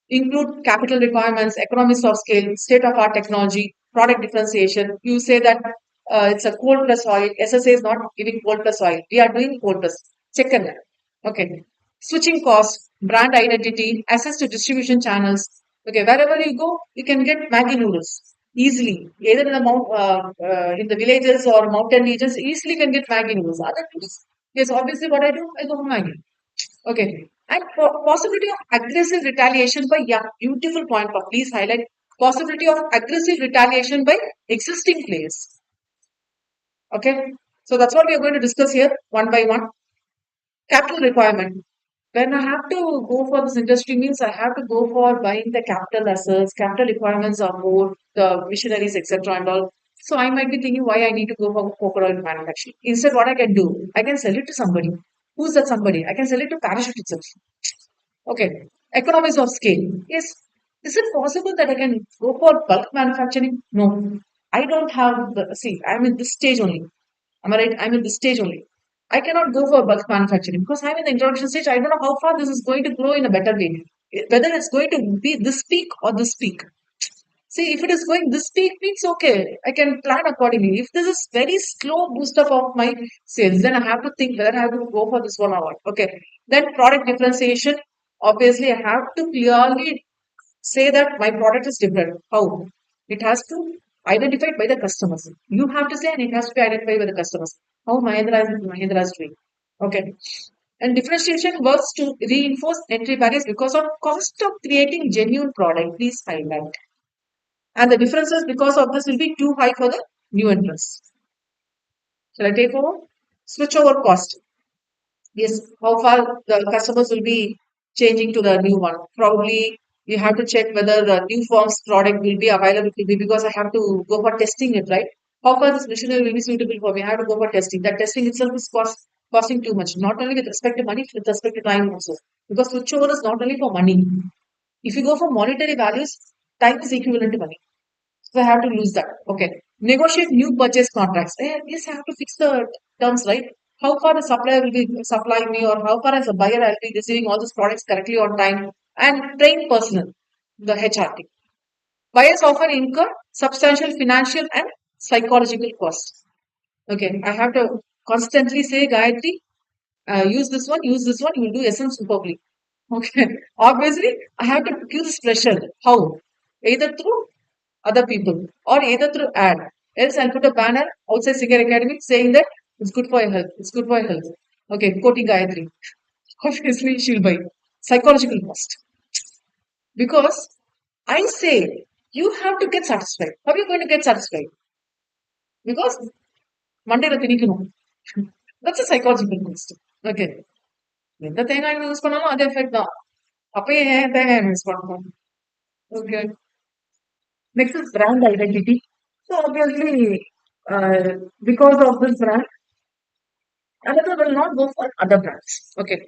Include capital requirements, economies of scale, state-of-art technology, product differentiation. You say that it's a cold plus oil. SSA is not giving cold plus oil. We are doing cold plus. Check on that. Okay. Switching costs, brand identity, access to distribution channels. Okay, wherever you go, you can get Maggi noodles easily. Either in the in the villages or mountain regions, easily can get Maggi noodles. Other things, yes, obviously, what I do, I go for Maggi. Okay, and possibility of aggressive retaliation by, yeah, beautiful point. Please highlight possibility of aggressive retaliation by existing players. Okay, so that's what we are going to discuss here one by one. Capital requirement. When I have to go for this industry means I have to go for buying the capital assets, capital requirements are more, the missionaries, etc. and all. So I might be thinking why I need to go for coconut oil manufacturing. Instead, what I can do, I can sell it to somebody. Who's that somebody? I can sell it to Parachute itself. Okay. Economies of scale. Yes. Is it possible that I can go for bulk manufacturing? No. I don't have the, see, I'm in this stage only. Am I right? I'm in this stage only. I cannot go for bulk manufacturing because I'm in the introduction stage. I don't know how far this is going to grow in a better way. Whether it's going to be this peak or this peak. See, if it is going this peak means okay, I can plan accordingly. If this is very slow boost up of my sales, then I have to think whether I have to go for this one or what. Okay. Then product differentiation. Obviously, I have to clearly say that my product is different. How? It has to identified by the customers. You have to say, and it has to be identified by the customers. How Mahindra is doing. Okay. And differentiation works to reinforce entry barriers because of cost of creating genuine product. Please highlight. And the differences because of this will be too high for the new entrants. Shall I take over? Switch over cost. Yes, how far the customers will be changing to the new one. Probably you have to check whether the new form's product will be available to me because I have to go for testing it, right? How far this machinery will be suitable for me? I have to go for testing. That testing itself is costing too much, not only with respect to money, with respect to time also. Because switchover is not only for money. If you go for monetary values, time is equivalent to money. So I have to lose that. Okay. Negotiate new purchase contracts. Yes, I have to fix the terms, right? How far the supplier will be supplying me, or how far as a buyer I'll be receiving all these products correctly on time, and train personnel, the HRT. Buyers often incur substantial financial and psychological costs. Okay, I have to constantly say, Gayatri, use this one, you will do essence superbly. Okay, obviously, I have to give this pressure. How? Either through other people or either through ad. Else I'll put a banner outside Singer Academy saying that it's good for your health. It's good for your health. Okay, quoting Gayatri. Obviously, she'll buy. Psychological cost. Because I say you have to get satisfied. How are you going to get satisfied? Because Monday the That's a psychological cost. Okay. எந்த தேங்காய் use பண்ணாலும் அதே effect தான் அப்பயே ஏன் தேங்காய் use பண்ணணும் okay next is brand identity. So obviously, because of this brand, another will not go for other brands. Okay.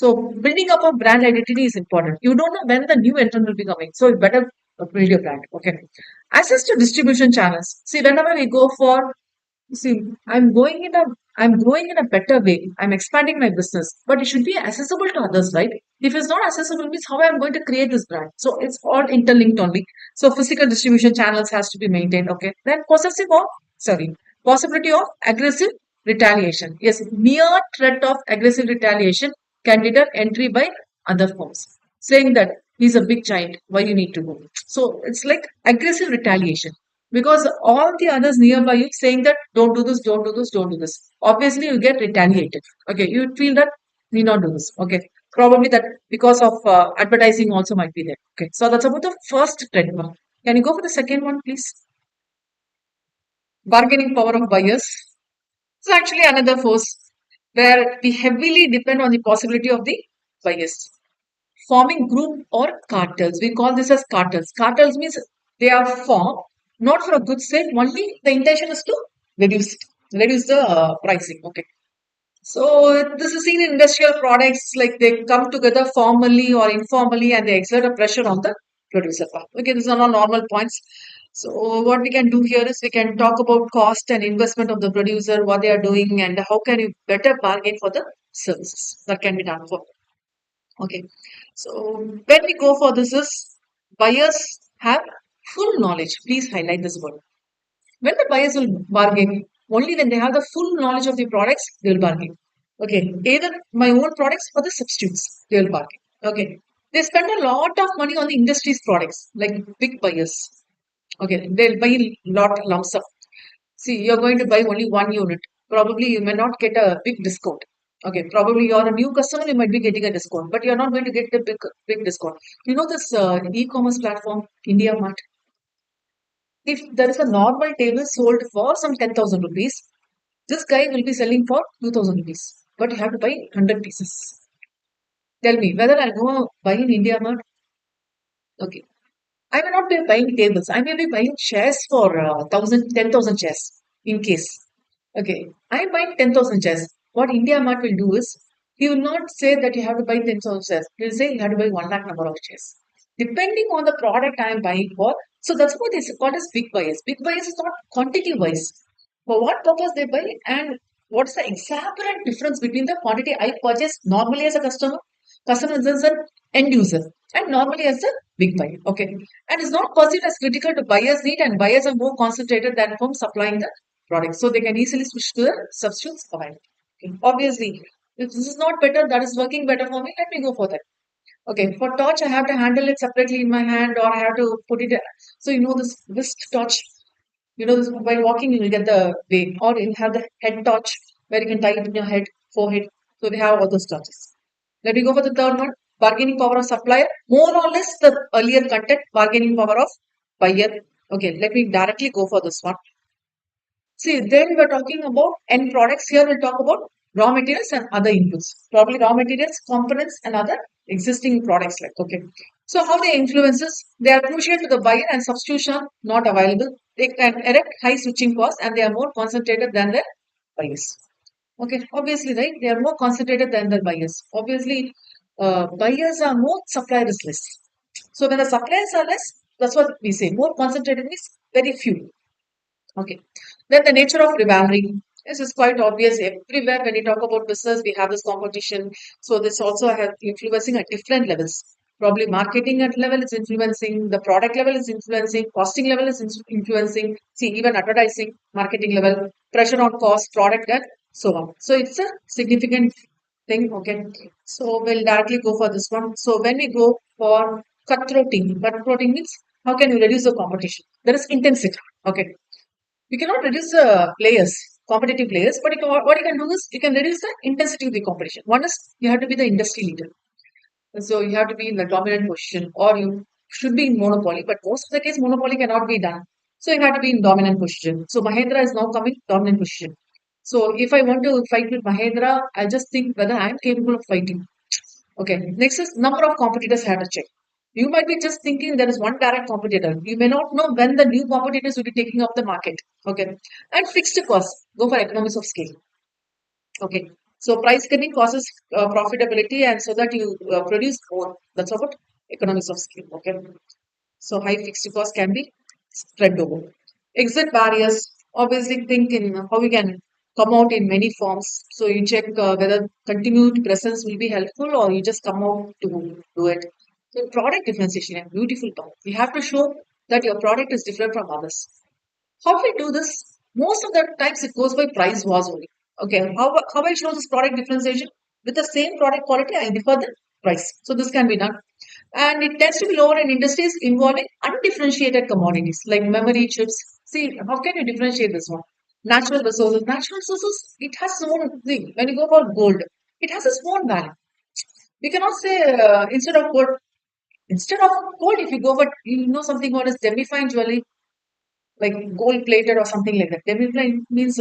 So building up a brand identity is important. You don't know when the new entrant will be coming. So you better build your brand. Okay. Access to distribution channels. See, whenever we go for see, I'm growing in a better way. I'm expanding my business, but it should be accessible to others, right? If it's not accessible, means how I'm going to create this brand. So it's all interlinked only. So physical distribution channels has to be maintained. Okay. Then possibility of aggressive retaliation. Yes, mere threat of aggressive retaliation can deter entry by other firms, saying that he's a big giant. Why you need to go? So it's like aggressive retaliation because all the others nearby you saying that don't do this, don't do this, don't do this. Obviously, you get retaliated. Okay, you feel that need not do this. Okay, probably that because of advertising also might be there. Okay, so that's about the first trend one. Can you go for the second one, please? Bargaining power of buyers. It's actually another force where we heavily depend on the possibility of the buyers forming group or cartels. We call this as cartels. Cartels means they are formed not for a good sake. Only the intention is to reduce reduce the pricing. Okay. So this is seen in industrial products, like they come together formally or informally and they exert a pressure on the producer part. Okay, these are all normal points. So what we can do here is we can talk about cost and investment of the producer, what they are doing, and how can you better bargain for the services that can be done for. Okay. So when we go for this is buyers have full knowledge. Please highlight this word. When the buyers will bargain, only when they have the full knowledge of the products, they will bargain. Okay, either my own products or the substitutes, they will bargain. Okay, they spend a lot of money on the industry's products, like big buyers. Okay, they'll buy a lot lump sum. See, you're going to buy only one unit. Probably you may not get a big discount. Okay, probably you're a new customer, you might be getting a discount, but you're not going to get the big discount. You know this e-commerce platform, India Mart. If there is a normal table sold for some 10,000 rupees, this guy will be selling for 2,000 rupees. But you have to buy 100 pieces. Tell me whether I'll go buy in India Mart. Okay. I may not be buying tables. I may be buying chairs for 10,000 chairs in case. Okay. I buy 10,000 chairs. What India Mart will do is, he will not say that you have to buy 10,000 chairs. He will say you have to buy 1 lakh number of chairs. Depending on the product I am buying for. So that's what is called as big buyers. Big buyers is not quantity wise. For what purpose they buy and what's the exorbitant difference between the quantity I purchase normally as a customer is an end user, and normally as a big buyer. Okay. And it's not perceived as critical to buyers' need, and buyers are more concentrated than from supplying the product. So they can easily switch to the substitutes provided. Okay. Obviously, if this is not better, that is working better for me, let me go for that. Okay, for torch, I have to handle it separately in my hand or I have to put it. So, you know, this wrist torch, you know, this, while walking, you will get the weight, or you have the head torch where you can tie it in your head, forehead. So, they have all those torches. Let me go for the third one, bargaining power of supplier. More or less the earlier content, bargaining power of buyer. Okay, let me directly go for this one. See, there we were talking about end products. Here we'll talk about raw materials and other inputs. Probably raw materials, components, and other existing products. Like okay, so how they influences? They are crucial to the buyer and substitution not available. They can erect high switching costs and they are more concentrated than the buyers. Okay, obviously, right? They are more concentrated than the buyers. Obviously, buyers are more, supplier is less. So when the suppliers are less, that's what we say. More concentrated means very few. Okay. Then the nature of rivalry. This is quite obvious everywhere when we talk about business, we have this competition. So this also has influencing at different levels. Probably marketing at level is influencing, the product level is influencing, costing level is influencing, see even advertising, marketing level, pressure on cost, product and so on. So it's a significant thing. Okay. So we'll directly go for this one. So when we go for cutthroating means how can you reduce the competition? There is intensity. Okay, you cannot reduce the players, competitive players, but what you can do is you can reduce the intensity of the competition. One is you have to be the industry leader. So you have to be in the dominant position or you should be in monopoly, but most of the case monopoly cannot be done. So you have to be in dominant position. So Mahindra is now coming dominant position. So if I want to fight with Mahindra, I just think whether I am capable of fighting. Okay. Next is number of competitors have to check. You might be just thinking there is one direct competitor. You may not know when the new competitors will be taking up the market. Okay. And fixed costs. Go for economies of scale. Okay. So price cutting causes profitability and so that you produce more. That's about economies of scale. Okay. So high fixed cost can be spread over. Exit barriers. Obviously think in how we can come out in many forms. So you check whether continued presence will be helpful or you just come out to do it. So product differentiation, a beautiful term. You have to show that your product is different from others. How we do this? Most of the times it goes by price wars only. Okay, how I show this product differentiation? With the same product quality, I differ the price. So this can be done. And it tends to be lower in industries involving undifferentiated commodities like memory chips. See, how can you differentiate this one? Natural resources. Natural resources, it has its own thing. When you go for gold, it has its own value. We cannot say instead of gold, if you go for, you know something called as demifine jewelry, like gold plated or something like that. Demifine means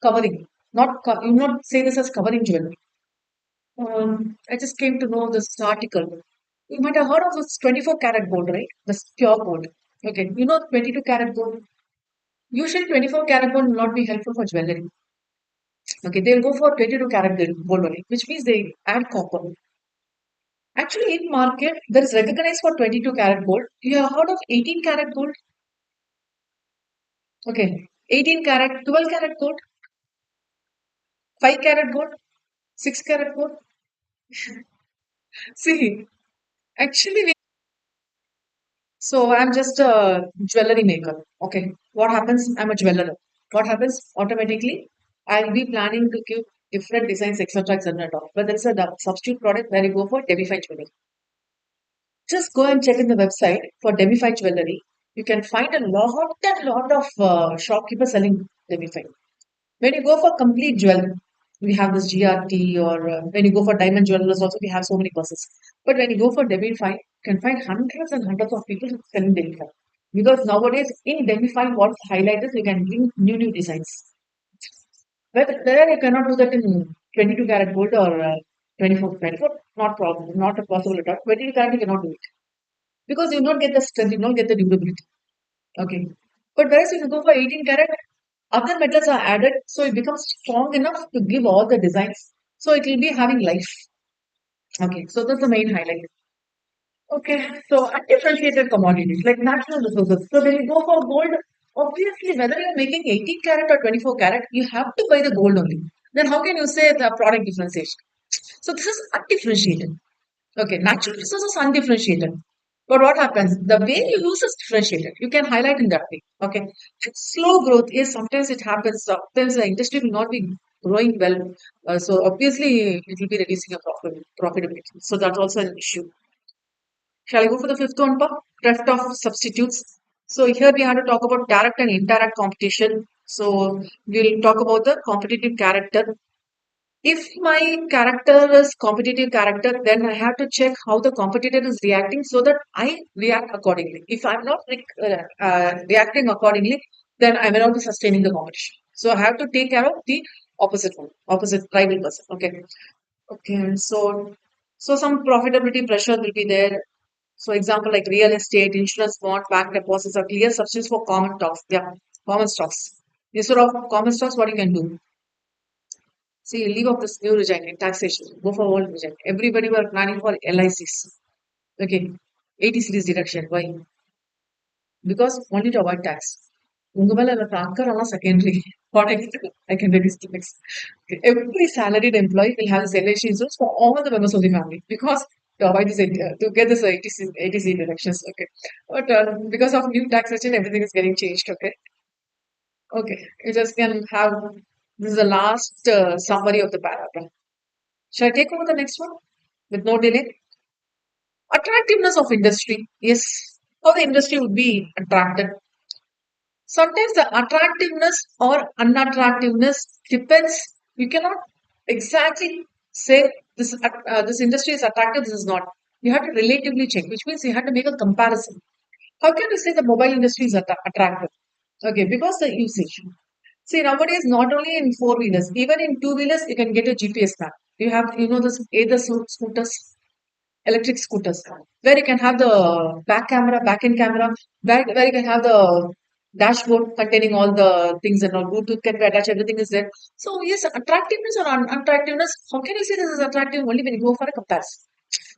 covering. You not say this as covering jewelry. I just came to know this article. You might have heard of this 24 karat gold, right? This pure gold. Okay, you know 22 karat gold. Usually 24 karat gold will not be helpful for jewelry. Okay, they'll go for 22 karat gold only, which means they add copper. Actually, in market, there is recognized for 22 karat gold. You have heard of 18 karat gold? Okay, 18 karat, 12 karat gold, 5 karat gold, 6 karat gold. See, actually, so I'm just a jewelry maker. Okay, what happens? I'm a jeweler. What happens? Automatically, I'll be planning to give different designs, etc., etc. But there is a substitute product where you go for demi-fine jewelry. Just go and check in the website for demi-fine jewelry. You can find a lot of shopkeepers selling demi-fine. When you go for complete jewel, we have this GRT, or when you go for diamond jewelers, also we have so many purses. But when you go for demi-fine, you can find hundreds and hundreds of people selling demi-fine. Because nowadays in demi-fine, what's highlighted, you can bring new designs. But there you cannot do that in 22 karat gold or 24. Not problem, not possible at all. 22 karat you cannot do it because you not get the strength, you not get the durability. Okay. But whereas if you go for 18 karat, other metals are added, so it becomes strong enough to give all the designs. So it will be having life. Okay, so that's the main highlight. Okay, so undifferentiated commodities like natural resources. So when you go for gold, obviously whether you're making 18 karat or 24 karat, you have to buy the gold only. Then how can you say the product differentiation? So this is undifferentiated. Okay, natural resources undifferentiated. But what happens? The way you use is differentiated. You can highlight in that way. Okay. Slow growth is sometimes it happens. Sometimes the industry will not be growing well. So obviously it will be reducing your profitability. So that's also an issue. Shall I go for the fifth one, Pa? Theft of substitutes. So here we have to talk about direct and indirect competition. So we'll talk about the competitive character. If my character is competitive character, then I have to check how the competitor is reacting so that I react accordingly. If I'm not reacting accordingly, then I may not be sustaining the competition. So I have to take care of the opposite one, opposite rival person. Okay. Okay. So some profitability pressure will be there. So example like real estate, insurance, bond, bank deposits are clear substitutes for common stocks. Yeah, common stocks. Instead of common stocks, what you can do? See, leave off this new regime in taxation. Go for old regime. Everybody were planning for LICs. Okay. 80 series deduction. Why? Because only to avoid tax. உங்க மேல இல்ல anchor எல்லாம் secondary. What I can reduce the tax. Okay. Every salaried employee will have this LIC insurance for all the members of the family because to avoid this, to get this 80C deductions. Okay. But because of new taxation, everything is getting changed. Okay. Okay. You just can have this is the last summary of the paragraph. Shall I take over the next one with no delay? Attractiveness of industry. Yes, how the industry would be attracted. Sometimes the attractiveness or unattractiveness depends. You cannot exactly say this industry is attractive. This is not. You have to relatively check, which means you have to make a comparison. How can you say the mobile industry is attractive? Okay, because the usage. See, nowadays, not only in four wheelers, even in two wheelers, you can get a GPS map. You have, this either scooters, electric scooters, where you can have the back end camera, where you can have the dashboard containing all the things and all. Bluetooth can be attached, everything is there. So, yes, attractiveness or unattractiveness, how can you say this is attractive only when you go for a comparison?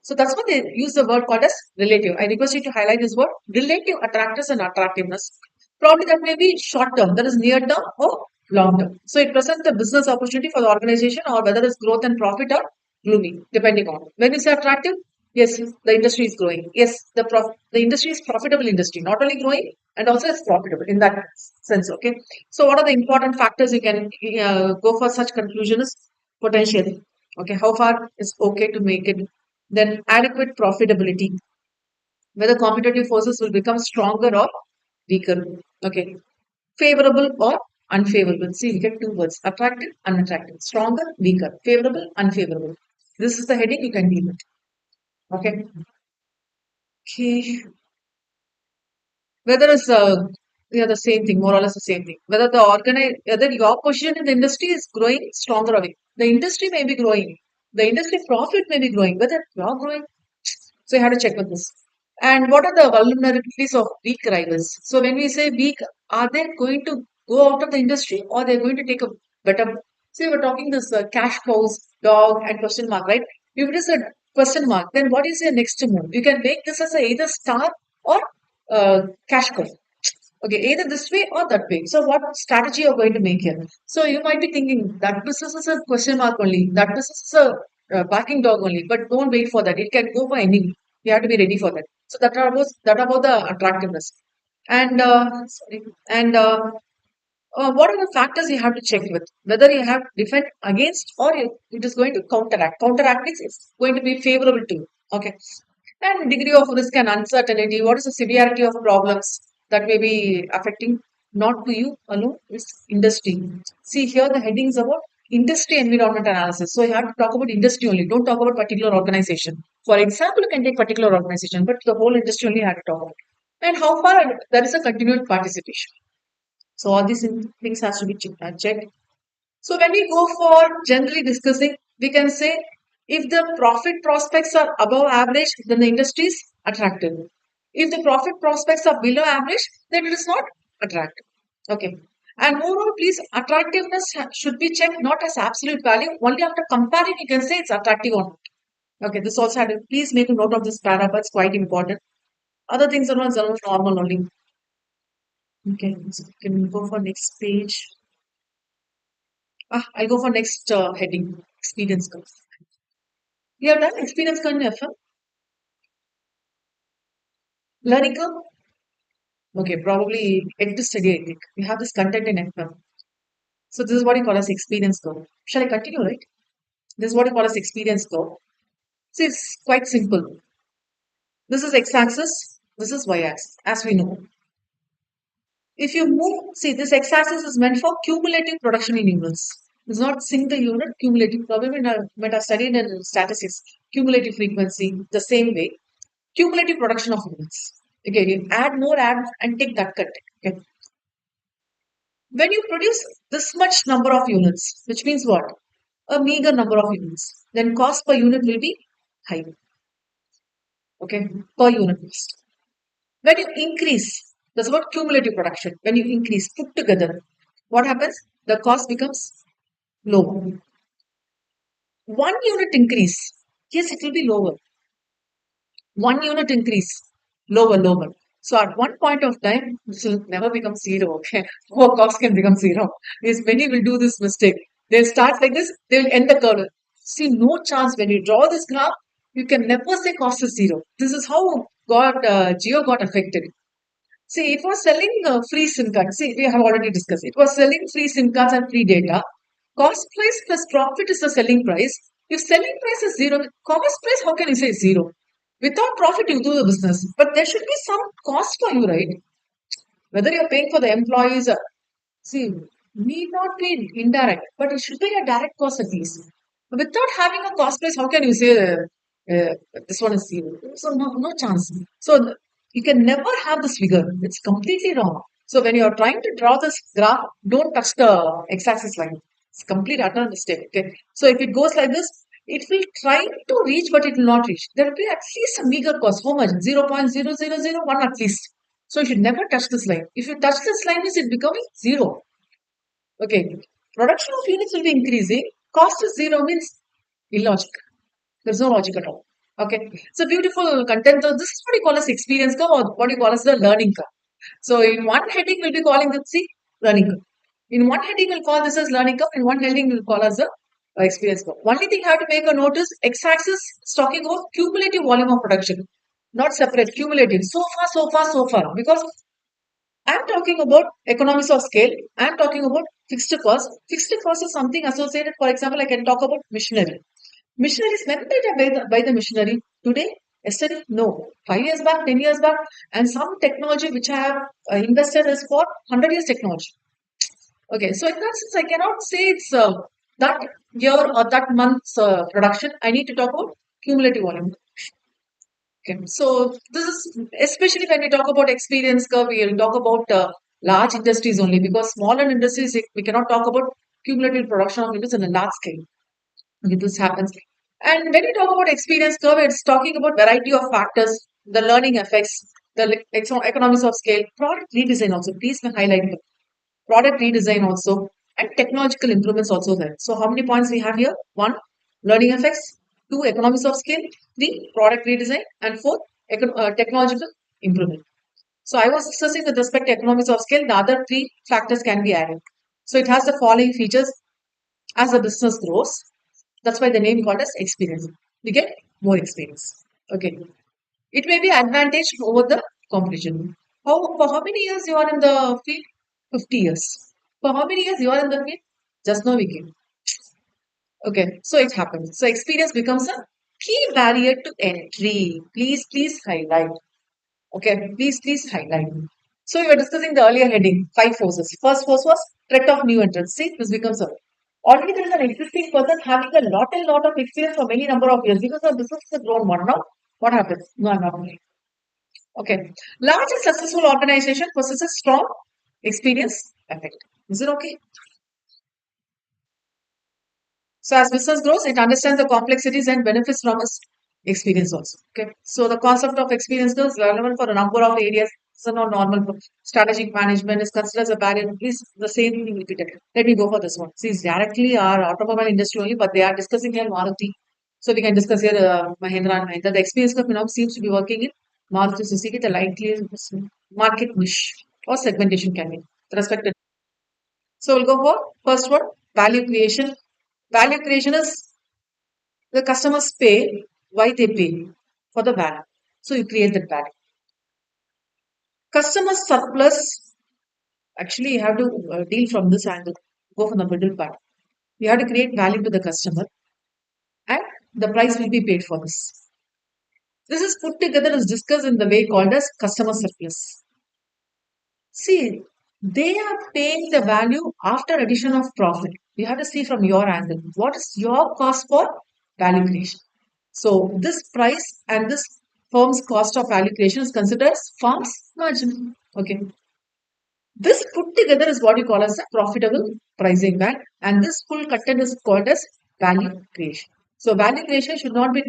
So that's what they use the word called as relative. I request you to highlight this word relative attractiveness and attractiveness. Probably that may be short term, that is near term or long term. So it presents the business opportunity for the organization or whether it's growth and profit or gloomy, depending on. When you say attractive, yes, the industry is growing. Yes, the industry is profitable industry, not only growing and also it's profitable in that sense. Okay. So what are the important factors you can go for such conclusion is potential. Okay, how far is okay to make it? Then adequate profitability, whether competitive forces will become stronger or weaker. Okay, favorable or unfavorable. See, we get two words: attractive, unattractive, stronger, weaker, favorable, unfavorable. This is the heading you can deal with. Okay. Okay. Whether it's yeah, the same thing, more or less the same thing. Whether your position in the industry is growing stronger or weak. The industry may be growing. The industry profit may be growing. Whether you're growing, so you have to check with this. And what are the vulnerabilities of weak rivals? So when we say weak, are they going to go out of the industry or they're going to take a better? So we're talking this cash cows, dog, and question mark, right? If it is a question mark, then what is your next move? You can make this as a either star or cash cow. Okay, either this way or that way. So what strategy you're going to make here? So you might be thinking that business is a question mark only. That business is a barking dog only. But don't wait for that. It can go for any. You have to be ready for that. So that about the attractiveness. And sorry. And what are the factors you have to check with? Whether you have defend against or it is going to counteract. Counteract means it's going to be favorable to you. Okay. And degree of risk and uncertainty. What is the severity of problems that may be affecting not to you alone? It's industry. See here the headings about industry environment analysis. So you have to talk about industry only. Don't talk about particular organization. For example, you can take particular organization, but the whole industry only have to talk about. And how far there is a continued participation. So all these things has to be checked. So when we go for generally discussing, we can say if the profit prospects are above average, then the industry is attractive. If the profit prospects are below average, then it is not attractive. Okay. And moreover, please, attractiveness should be checked not as absolute value. Only after comparing, you can say it's attractive or not. Okay. This also had. Please make a note of this paragraph. It's quite important. Other things are not normal only. Okay. So we can go for next page. I'll go for next heading. Experience curve. You have done experience curve in FM? Learning curve? Okay, probably yet to study, I think. We have this content in FM. So this is what you call as experience curve. Shall I continue, right? This is what you call as experience curve. See, it's quite simple. This is x-axis, this is y-axis, as we know. If you move, see, this x-axis is meant for cumulative production in units. It's not single unit, cumulative. Probably when I studied in statistics, cumulative frequency, the same way. Cumulative production of units. Okay, you add more, add and take that cut. Okay. When you produce this much number of units, which means what? A meager number of units, then cost per unit will be high. Okay, per unit cost. When you increase, that's about cumulative production. When you increase, put together, what happens? The cost becomes lower. One unit increase, yes, it will be lower. One unit increase, lower, lower. So at one point of time, this will never become zero. Okay, or cost can become zero. Yes, many will do this mistake. They'll start like this, they'll end the curve. See, no chance when you draw this graph, you can never say cost is zero. This is how Geo got affected. See, it was selling free SIM cards. See, we have already discussed. It was selling free SIM cards and free data. Cost price plus profit is the selling price. If selling price is zero, cost price, how can you say zero? Without profit, you do the business. But there should be some cost for you, right? Whether you're paying for the employees, see, need not be indirect, but it should be a direct cost at least. Without having a cost price, how can you say this one is zero? So no chance. So you can never have this figure. It's completely wrong. So when you are trying to draw this graph, don't touch the x-axis line. It's complete utter mistake. Okay. So if it goes like this, it will try to reach, but it will not reach. There will be at least a meager cost. How much? 0.0001 at least. So you should never touch this line. If you touch this line, means it becoming zero. Okay. Production of units will be increasing. Cost is zero means illogical. There's no logic at all. Okay. So beautiful content. So this is what you call as experience curve or what you call as the learning curve. So in one heading, we'll be calling this the learning curve. In one heading, we'll call this as learning curve. In one heading, we'll call as the experience curve. Only thing you have to make a notice, x-axis is talking about cumulative volume of production. Not separate, cumulative. So far, so far, so far. Because I'm talking about economies of scale. I'm talking about fixed cost. Fixed cost is something associated. For example, I can talk about machinery. Machinery is when did I buy the machinery? Today? Yesterday? No. 5 years back, 10 years back. And some technology which I have invested is for 100 years technology. Okay. So in that sense, I cannot say it's that year or that month's production. I need to talk about cumulative volume. Okay, so this is especially when we talk about experience curve, we will talk about large industries only because smaller industries we cannot talk about cumulative production of units in a large scale. Okay, this happens. And when we talk about experience curve, it's talking about variety of factors, the learning effects, the economies of scale, product redesign also. Please highlight the product redesign also. and technological improvements also there. So how many points we have here? One, learning effects. Two, economies of scale. Three, product redesign. And four, technological improvement. So I was discussing with respect to economies of scale. The other three factors can be added. So it has the following features as the business grows. That's why the name called as experience. We get more experience. Okay. It may be advantage over the competition. For how many years you are in the field? 50 years. For how many years you are in the field? Just now we came. Okay, so it happens. So experience becomes a key barrier to entry. Please highlight. Okay, please highlight. So we were discussing the earlier heading, five forces. First force was threat of new entrants. See, this becomes a already there is an existing person having a lot of experience for many number of years because the business has grown one now. What happens? No, I'm not. Okay. Large and successful organization possesses strong experience effect. Is it okay? So as business grows, it understands the complexities and benefits from its experience also. Okay. So the concept of experience is relevant for a number of areas. So not normal strategic management is considered as a barrier. Please the same thing repeated. Let me go for this one. See, it's directly our automobile industry only, but they are discussing here Maruti. So we can discuss here Mahindra and Mahindra. The experience of now seems to be working in Maruti Suzuki. The likely market niche or segmentation can be respected. So we'll go for first one, value creation. Value creation is the customers pay why they pay for the value. So you create that value. Customer surplus, actually you have to deal from this angle, go from the middle part. You have to create value to the customer and the price will be paid for this. This is put together as discussed in the way called as customer surplus. See, they are paying the value after addition of profit. You have to see from your angle. What is your cost for value creation? So this price and this firm's cost of value creation is considered as firm's margin. Okay. This put together is what you call as a profitable pricing band, and this full content is called as value creation. So value creation should not be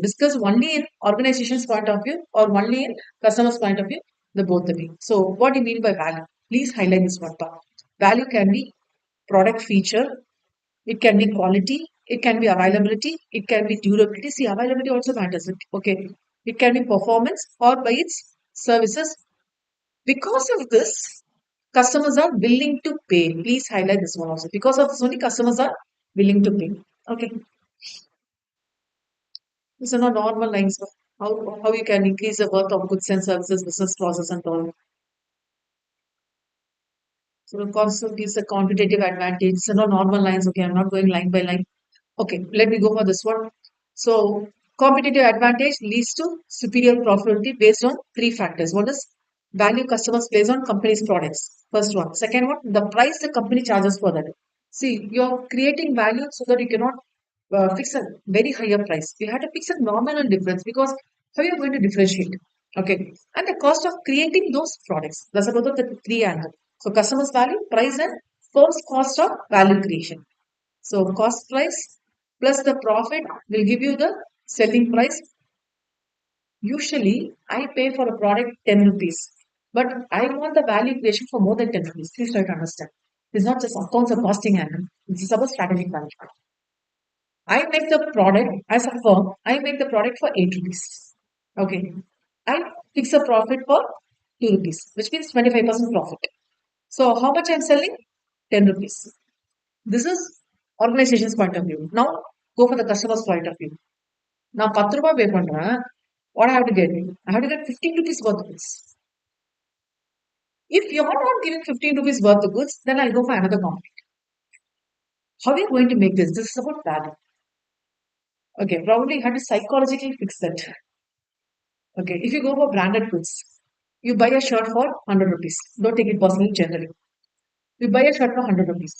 discussed only in organization's point of view or only in customer's point of view, the both the way. So what do you mean by value? Please highlight this one part. Value can be product feature, it can be quality, it can be availability, it can be durability. See, availability also matters. Okay. It can be performance or by its services. Because of this, customers are willing to pay. Please highlight this one also. Because of this only, customers are willing to pay. Okay. These are not normal lines. How you can increase the worth of goods and services, business process and all. So the concept is a competitive advantage. These are not normal lines. Okay, I'm not going line by line. Okay, let me go for this one. So, competitive advantage leads to superior profitability based on three factors. One is value customers place on company's products. First one. Second one, the price the company charges for that. See, you're creating value so that you cannot fix a very higher price. You have to fix a nominal difference because how are you going to differentiate? Okay. And the cost of creating those products. That's about the three angles. So, customers value, price, and first cost of value creation. So cost price plus the profit will give you the selling price. Usually, I pay for a product 10 rupees, but I want the value creation for more than 10 rupees. Please try to understand. It's not just accounts or costing angle. It's about strategic management. I make the product as a firm, I make the product for 8 rupees. Okay. I fix a profit for 2 rupees, which means 25% profit. So how much I'm selling? 10 rupees. This is organization's point of view. Now go for the customer's point of view. நான் 10 ரூபாய் pay பண்றேன். What I have to get? I have to get 15 rupees worth of goods. If you're not giving 15 rupees worth of goods, then I'll go for another company. How are you going to make this? This is about value. Okay, probably you have to psychologically fix that. Okay, if you go for branded goods, you buy a shirt for 100 rupees. Don't take it personally, generally. You buy a shirt for 100 rupees.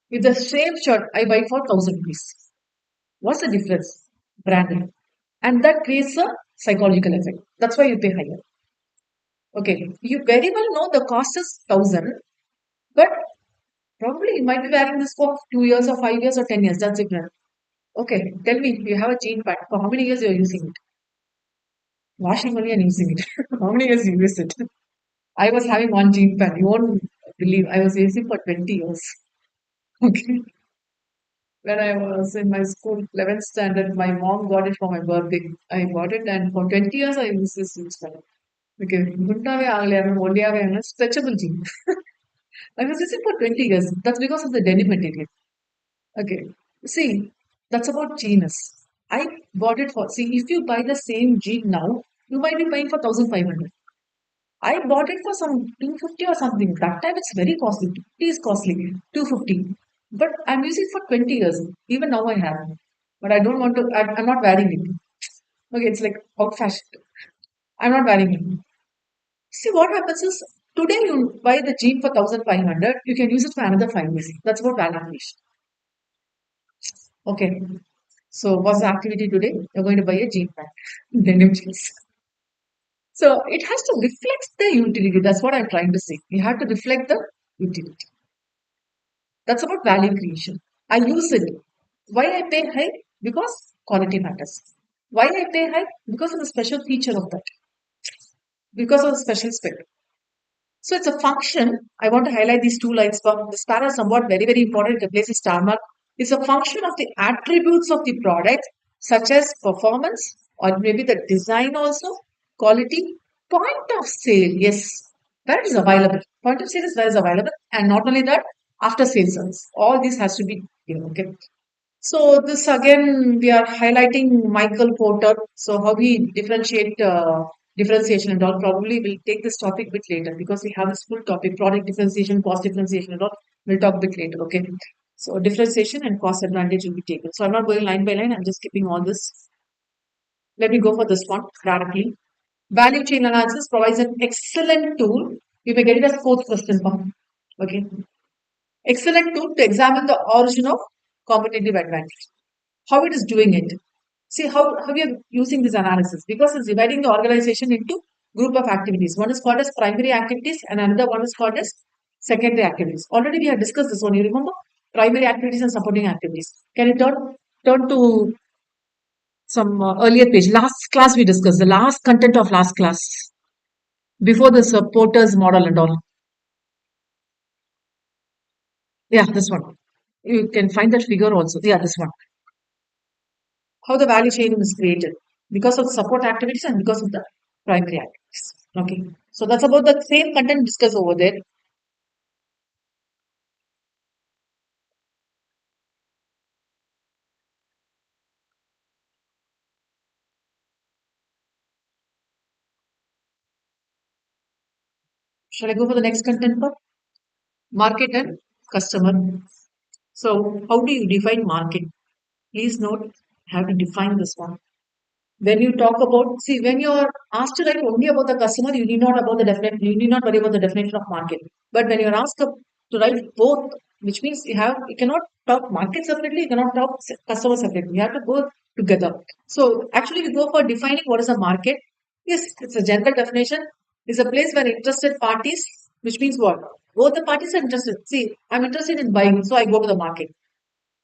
If the same shirt I buy for 1000 rupees, what's the difference? Branded. And that creates a psychological effect. That's why you pay higher. Okay, you very well know the cost is 1000, but probably you might be wearing this for 2 years or 5 years or 10 years. That's different. Okay, tell me, you have a jean pant. For how many years you're using it? Washing only and using it. How many years you use it? I was having one jean pant. You won't believe I was using for 20 years. Okay. When I was in my school, 11th standard, my mom got it for my birthday. I bought it, and for 20 years, I used this jeans pant. Okay. Guntave agale, Mondiave, stretchable jeans. I was using for 20 years. That's because of the denim material. Okay. See, that's about genius. I bought it for, see, if you buy the same jean now, you might be paying for 1,500. I bought it for some 250 or something. That time it's very costly. 250 is costly. 250. But I'm using for 20 years. Even now I have. But I don't want to, I'm not wearing it. Okay, it's like old fashioned. I'm not wearing it. See, what happens is today you buy the jean for 1,500, you can use it for another 5 years. That's about value. Okay. So what's the activity today? You're going to buy a jean pant. Denim jeans. So it has to reflect the utility. That's what I'm trying to say. You have to reflect the utility. That's about value creation. I use it. Why I pay high? Because quality matters. Why I pay high? Because of the special feature of that. Because of the special spec. So it's a function. I want to highlight these two lines. But this para is somewhat very, very important. It places star mark. It's a function of the attributes of the product, such as performance or maybe the design also, quality, point of sale. Yes, that is available. Point of sale is where is available, and not only that, after sales service. All this has to be here. Okay. So this again, we are highlighting Michael Porter. So how we differentiate differentiation and all. Probably we'll take this topic bit later because we have this full topic: product differentiation, cost differentiation and all. We'll talk bit later. Okay. So differentiation and cost advantage will be taken. So I'm not going line by line. I'm just skipping all this. Let me go for this one directly. Value chain analysis provides an excellent tool. You may get it as fourth question. Okay. Excellent tool to examine the origin of competitive advantage. How it is doing it. See how we are using this analysis because it's dividing the organization into group of activities. One is called as primary activities and another one is called as secondary activities. Already we have discussed this one. You remember primary activities and supporting activities. Can you turn to some earlier page? Last class we discussed the last content of last class before the supporters model and all. Yeah, this one. You can find that figure also. Yeah, this one. How the value chain is created because of support activities and because of the primary activities. Okay. So that's about the same content discussed over there. Shall I go for the next content part? Market and customer. So how do you define market? Please note, have to define this one. When you talk about, see, when you are asked to write only about the customer, you need not about the definite, you need not worry about the definition of market. But when you're asked to write both, which means you cannot talk market separately, you cannot talk customer separately. You have to go together. So actually, we go for defining what is a market. Yes, it's a general definition. It's a place where interested parties, which means what? Both the parties are interested. See, I'm interested in buying, so I go to the market.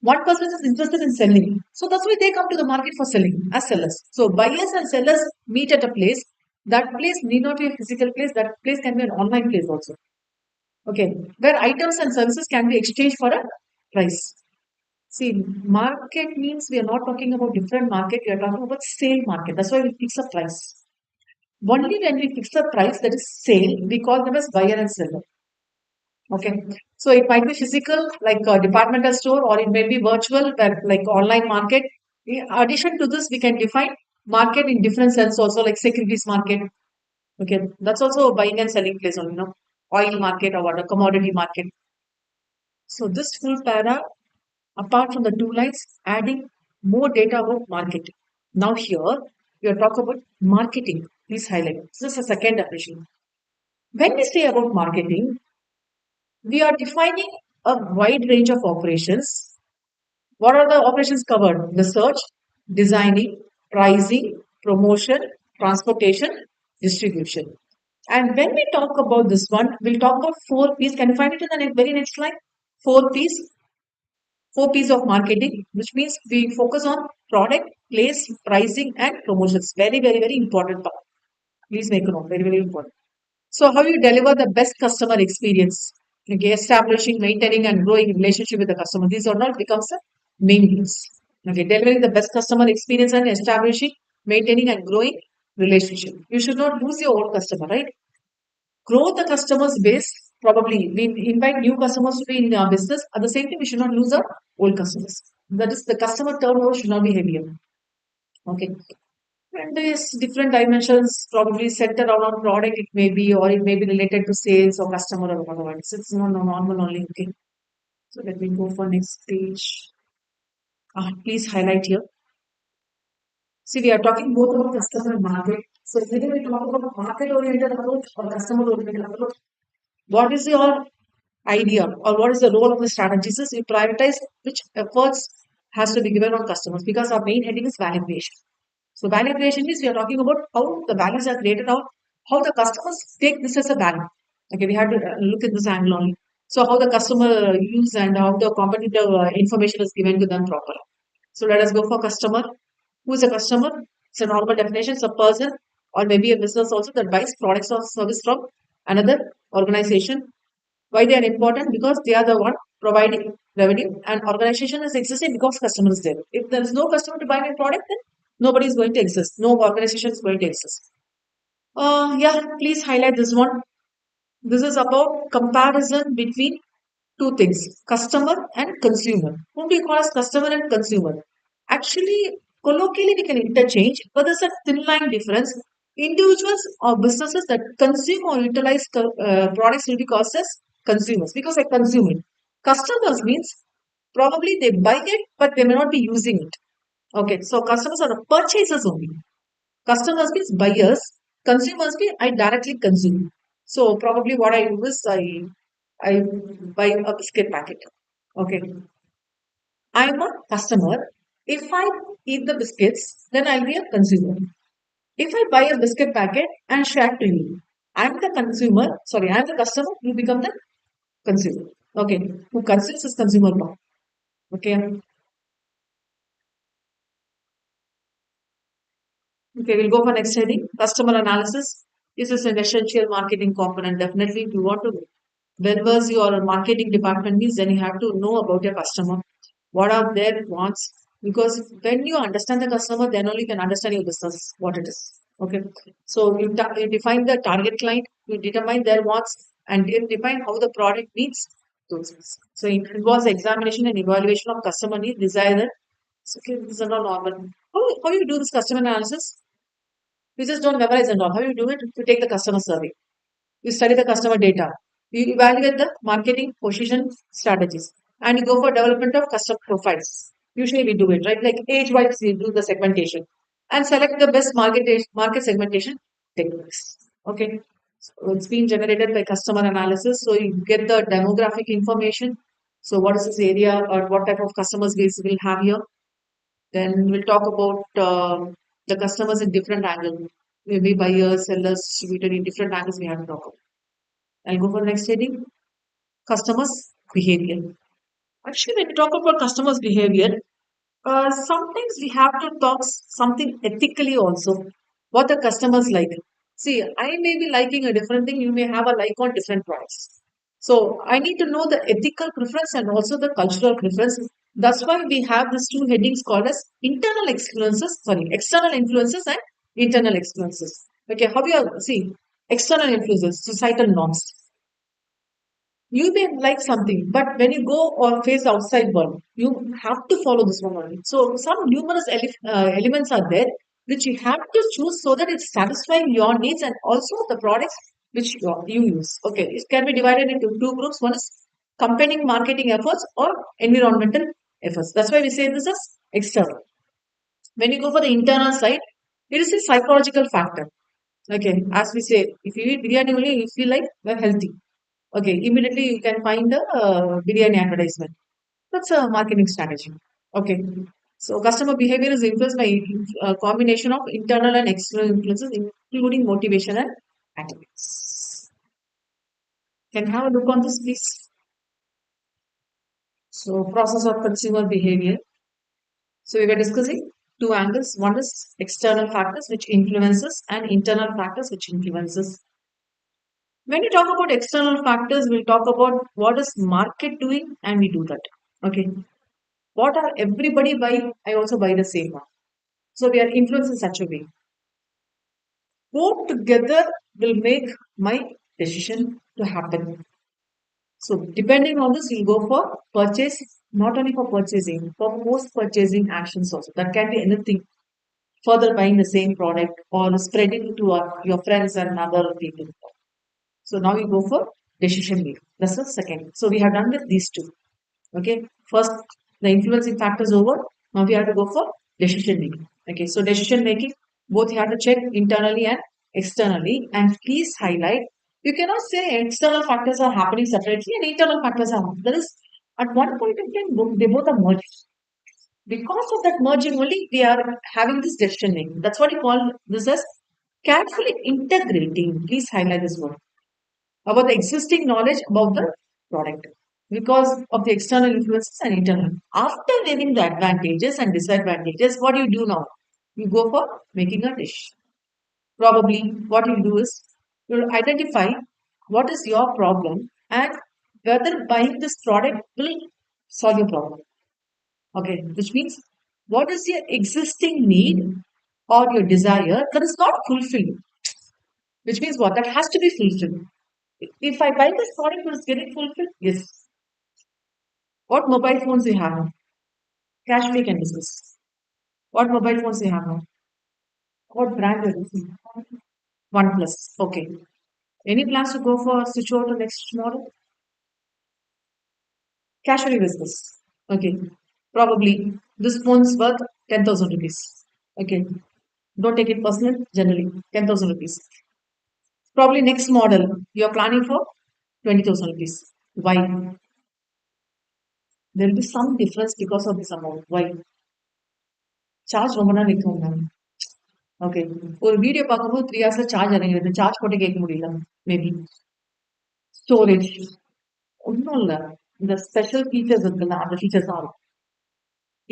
One person is interested in selling. So that's why they come to the market for selling as sellers. So buyers and sellers meet at a place. That place need not be a physical place. That place can be an online place also. Okay. Where items and services can be exchanged for a price. See, market means we are not talking about different market. We are talking about sale market. That's why we fix a price. Only when we fix a price that is sale, we call them as buyer and seller. Okay. So it might be physical, like a departmental store, or it may be virtual, where like online market. In addition to this, we can define market in different sense also, like securities market. Okay. That's also a buying and selling place only, oil market or what, a commodity market. So this full para, apart from the two lines, adding more data about marketing. Now here, we are talking about marketing. Please highlight. This is a second definition. When we say about marketing, we are defining a wide range of operations. What are the operations covered? Research, designing, pricing, promotion, transportation, distribution. And when we talk about this one, we'll talk about four P's. Can you find it in the very next slide? Four P's. Four P's of marketing, which means we focus on product, place, pricing, and promotions. Very, very, very important part. Please make a note. Very, very important. So, how you deliver the best customer experience? Okay, establishing, maintaining, and growing relationship with the customer. These are all becomes the main goals. Okay, delivering the best customer experience and establishing, maintaining, and growing relationship. You should not lose your old customer, right? Grow the customers base. Probably we invite new customers to be in our business. At the same time, we should not lose our old customers. That is, the customer turnover should not be heavier. Okay. And there's different dimensions, probably centered around product, it may be, or it may be related to sales or customer or whatever. It's not normal only. Okay. So let me go for next page. Please highlight here. See, we are talking both about customer and market. So whether we talk about market-oriented approach or customer-oriented approach, what is your idea or what is the role of the strategist is you prioritize which efforts has to be given on customers because our main heading is value creation. So value creation means we are talking about how the values are created out, how the customers take this as a value. Okay, we have to look at this angle only. So how the customer use and how the competitive information is given to them properly. So let us go for customer. Who is a customer? It's a normal definition. It's a person or maybe a business also that buys products or service from another organization. Why they are important? Because they are the one providing revenue and organization is existing because customer is there. If there is no customer to buy my product, then nobody is going to exist. No organization is going to exist. Yeah, please highlight this one. This is about comparison between two things, customer and consumer. Whom do you call as customer and consumer? Actually, colloquially, we can interchange, but there's a thin line difference. Individuals or businesses that consume or utilize products will be called as consumers because they consume it. Customers means probably they buy it, but they may not be using it. Okay, so customers are the purchasers only. Customers means buyers, consumers means I directly consume. So probably what I do is I buy a biscuit packet. Okay. I'm a customer. If I eat the biscuits, then I'll be a consumer. If I buy a biscuit packet and share to you, I'm the consumer. Sorry, I'm the customer. You become the consumer. Okay. Who consumes is consumer now. Okay. Okay, we'll go for next heading. Customer analysis. This is an essential marketing component. Definitely, if you want to well was your marketing department means then you have to know about your customer. What are their wants? Because when you understand the customer, then only you can understand your business, what it is. Okay. So you define the target client, you determine their wants, and you define how the product meets those needs. So it involves examination and evaluation of customer needs, desire. So, okay, this is not normal. How you do this customer analysis? You just don't memorize and all. How you do it? You take the customer survey. You study the customer data. You evaluate the marketing position strategies. And you go for development of customer profiles. Usually we do it, right? Like age-wise, we do the segmentation. And select the best market segmentation techniques. Okay. So it's been generated by customer analysis. So you get the demographic information. So what is this area or what type of customers base we'll have here? Then we'll talk about the customers in different angles. Maybe buyers, sellers, distributor in different angles we have to talk about. I'll go for the next heading. Customers' behavior. Actually, when we talk about customers' behavior, sometimes we have to talk something ethically also. What the customers like. See, I may be liking a different thing. You may have a like on different products. So I need to know the ethical preference and also the cultural preference. That's why we have these two headings called as internal influences, sorry, external influences and internal influences. Okay, how do you see external influences, societal norms? You may like something, but when you go or face the outside world, you have to follow this one only. So some numerous elements are there which you have to choose so that it's satisfying your needs and also the products which you use. Okay, it can be divided into two groups. One is compelling marketing efforts or environmental efforts. That's why we say this is external. When you go for the internal side, it is a psychological factor. Okay, as we say, if you eat biryani only, you feel like you're healthy. Okay, immediately you can find the biryani advertisement. That's a marketing strategy. Okay, so customer behavior is influenced by a combination of internal and external influences, including motivation and activities. Can you have a look on this, please? So, process of consumer behavior. So, we were discussing two angles. One is external factors which influences, and internal factors which influences. When we talk about external factors, we'll talk about what is market doing and we do that. Okay. What are everybody buy? I also buy the same one. So we are influenced in such a way. Both together will make my decision to happen. So depending on this, we'll go for purchase, not only for purchasing, for post purchasing actions also. That can be anything. Further buying the same product or spreading to your friends and other people. So now we go for decision making. That's the second. So we have done with these two. Okay. First, the influencing factors over. Now we have to go for decision making. Okay. So decision making, both you have to check internally and externally. And please highlight. You cannot say external factors are happening separately and internal factors are happening. There is at one point in time they both are merged. Because of that merging only, we are having this decision making. That's what you call this as carefully integrating. Please highlight this word about the existing knowledge about the product because of the external influences and internal. After weighing the advantages and disadvantages, what do you do now? You go for making a dish. Probably what you do is you'll identify what is your problem and whether buying this product will solve your problem. Okay, which means what is your existing need or your desire that is not fulfilled, which means what that has to be fulfilled. If I buy this product, will it get it fulfilled? Yes. What mobile phones you have now? Cash we can discuss. What mobile phones you have now? What brand you're using? OnePlus. Okay. Any plans to go for switch over to next model? Cash only business. Okay. Probably this phone's worth 10,000 rupees. Okay. Don't take it personal. Generally, 10,000 rupees. Probably next model you're planning for 20,000 rupees. Why? There will be some difference because of this amount. Why? Charge ரொம்ப நாள் நிற்கும். Okay. ஒரு video பார்க்கும்போது 3 ஹார்ஸ்ல charge இறங்கிடுது. Charge போட்டு கேட்க முடியல. Maybe. Storage. ஒண்ணும் இல்ல. இந்த ஸ்பெஷல் ஃபீச்சர்ஸ் இருக்குல்ல, அந்த ஃபீச்சர்ஸ் தான் இருக்கும்.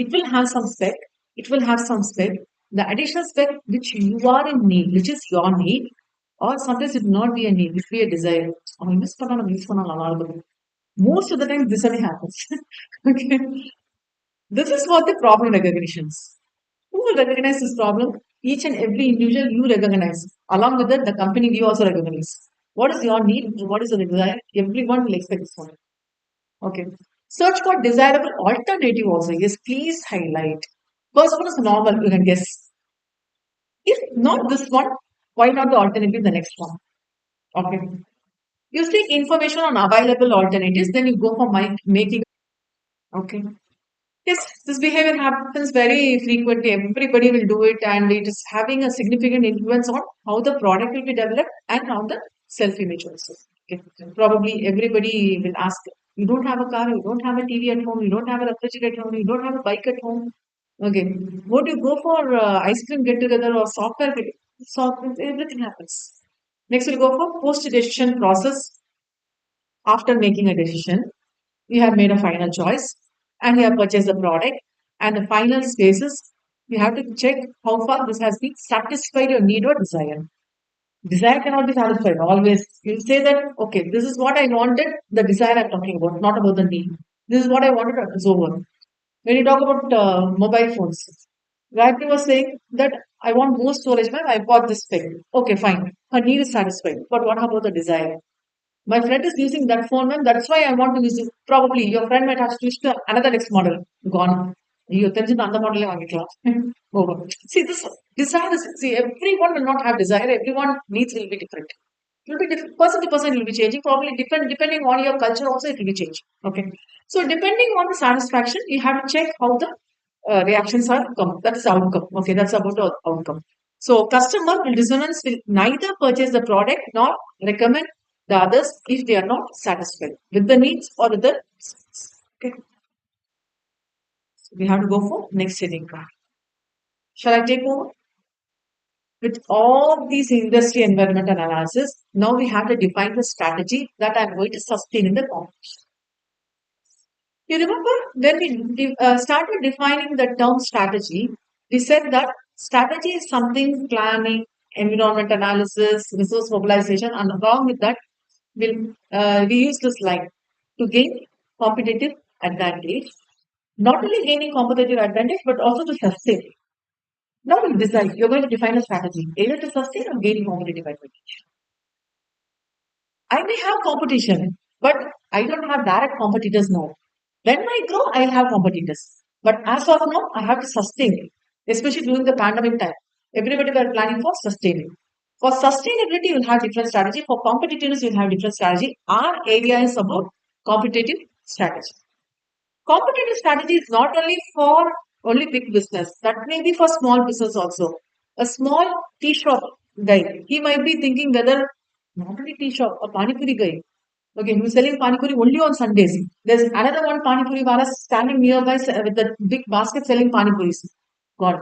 It will have some spec. It will have some spec. The additional spec which you are in need, which is your need, or sometimes it will not be a need, it will be a desire. அவன் miss பண்ணா நம்ம use பண்ணா நல்லா இருக்கும். Most of the time this only happens. Okay. This is what the problem recognitions. Who will recognize this problem? Each and every individual you recognize. Along with that, the company you also recognize. What is your need? What is your desire? Everyone will expect this one. Okay. Search for desirable alternative also. Yes, please highlight. First one is normal, you can guess. If not this one, why not the alternative, the next one? Okay. You seek information on available alternatives, then you go for making. Okay. Yes, this behavior happens very frequently. Everybody will do it, and it is having a significant influence on how the product will be developed and how the self image also. Okay. Probably everybody will ask, you don't have a car, you don't have a TV at home, you don't have a refrigerator at home, you don't have a bike at home. Okay. Would you go for ice cream get together or software get software? Everything happens. Next, we'll go for post decision process after making a decision. You have made a final choice and you have purchased the product. And the final spaces, you have to check how far this has been satisfied your need or desire. Desire cannot be satisfied always. You say that, okay, this is what I wanted, the desire I'm talking about, not about the need. This is what I wanted, it's over. When you talk about mobile phones, Gayatri was saying that I want more storage, ma'am. I bought this thing. Okay, fine. Her need is satisfied. But what about the desire? My friend is using that phone, ma'am. That's why I want to use it. Probably your friend might have switched to another next model. Gone. You தெரிஞ்சு அந்த மாடலே வாங்கிக்கலாம். Over. See this desire is see everyone will not have desire. Everyone needs will be different. It will be different. Person to person it will be changing. Probably different depending on your culture also it will be changing. Okay. So depending on the satisfaction, you have to check how the reactions are come. That is outcome. Okay, that's about the outcome. So customer will dissonance will neither purchase the product nor recommend the others if they are not satisfied with the needs or with the okay. So we have to go for next heading. Shall I take over? With all these industry environment analysis, now we have to define the strategy that I'm going to sustain in the competition. You remember when we started defining the term strategy, we said that strategy is something planning, environment analysis, resource mobilization, and along with that, We use this line to gain competitive advantage. Not only gaining competitive advantage, but also to sustain. Now we decide, you're going to define a strategy, either to sustain or gain competitive advantage. I may have competition, but I don't have direct competitors now. When I grow, I'll have competitors. But as of now, I have to sustain it, especially during the pandemic time. Everybody were planning for sustaining. For sustainability, you'll have different strategy. For competitiveness, you'll have different strategy. Our area is about competitive strategy. Competitive strategy is not only for only big business, that may be for small business also. A small tea shop guy, he might be thinking whether not only tea shop, a pani puri guy. Okay, who's selling pani puri only on Sundays. There's another one pani puri wala standing nearby with the big basket selling pani puris. God,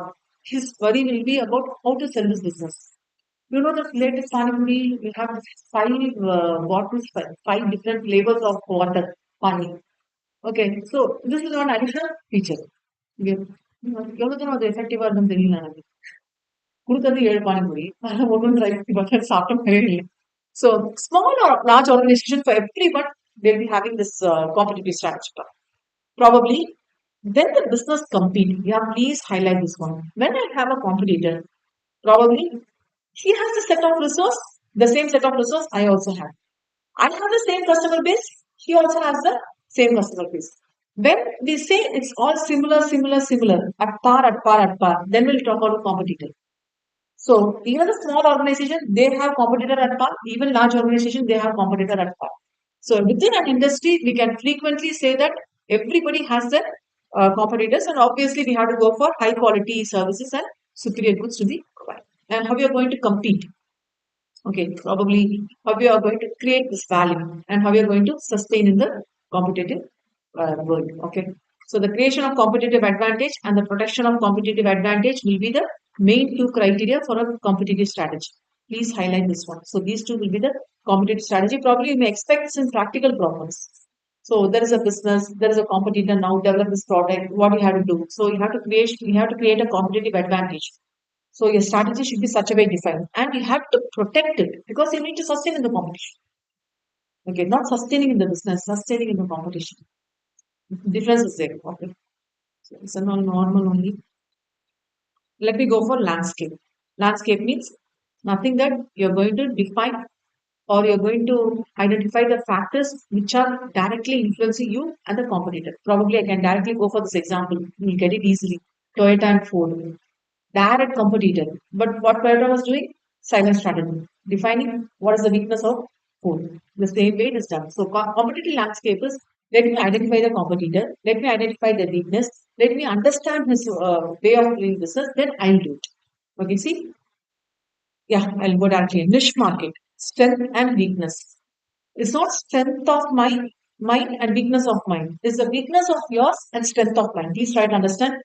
his worry will be about how to sell this business. You know the latest pani puri, we have five bottles, five different flavors of water, pani. Okay, so this is one additional feature. Okay. எவ்வளவு தூரம் அது எஃபெக்டிவா இருக்குன்னு தெரியல எனக்கு கொடுத்தது 7 பானிபூரி ஒன்றும் try பண்ணி பார்த்தா சாப்பிட்ட மாதிரியே இல்லை so small or large organization for everyone they'll be having this competitive strategy probably then the business compete yeah please highlight this one when I have a competitor probably he has the set of resource the same set of resource I also have I have the same customer base. He also has the same customer base. When we say it's all similar, similar, similar, at par, at par, at par, then we'll talk about competitor. So even a small organization, they have competitor at par. Even large organization, they have competitor at par. So within an industry, we can frequently say that everybody has their competitors, and obviously we have to go for high quality services and superior goods to be provided. And how we are going to compete. Okay, probably how we are going to create this value and how we are going to sustain in the competitive world. Okay, so the creation of competitive advantage and the protection of competitive advantage will be the main two criteria for a competitive strategy. Please highlight this one. So these two will be the competitive strategy. Probably you may expect this in practical problems. So there is a business, there is a competitor now develop this product. What you have to do? So you have to create a competitive advantage. So your strategy should be such a way defined, and you have to protect it because you need to sustain in the competition. Okay, not sustaining in the business, sustaining in the competition. Difference is there. Okay, so it's a normal only. Let me go for landscape. Landscape means nothing that you're going to define or you're going to identify the factors which are directly influencing you and the competitor. Probably I can directly go for this example. You'll get it easily. Toyota and Ford. Direct competitor. But what Toyota was doing? Silent strategy. Defining what is the weakness of Ford. The same way it is done. So competitive landscape is let me identify the competitor, let me identify the weakness, let me understand his way of doing business, then I'll do it. Okay, see? Yeah, I'll go directly. Niche market, strength and weakness. It's not strength of mind and weakness of mind. It's the weakness of yours and strength of mine. Please try to understand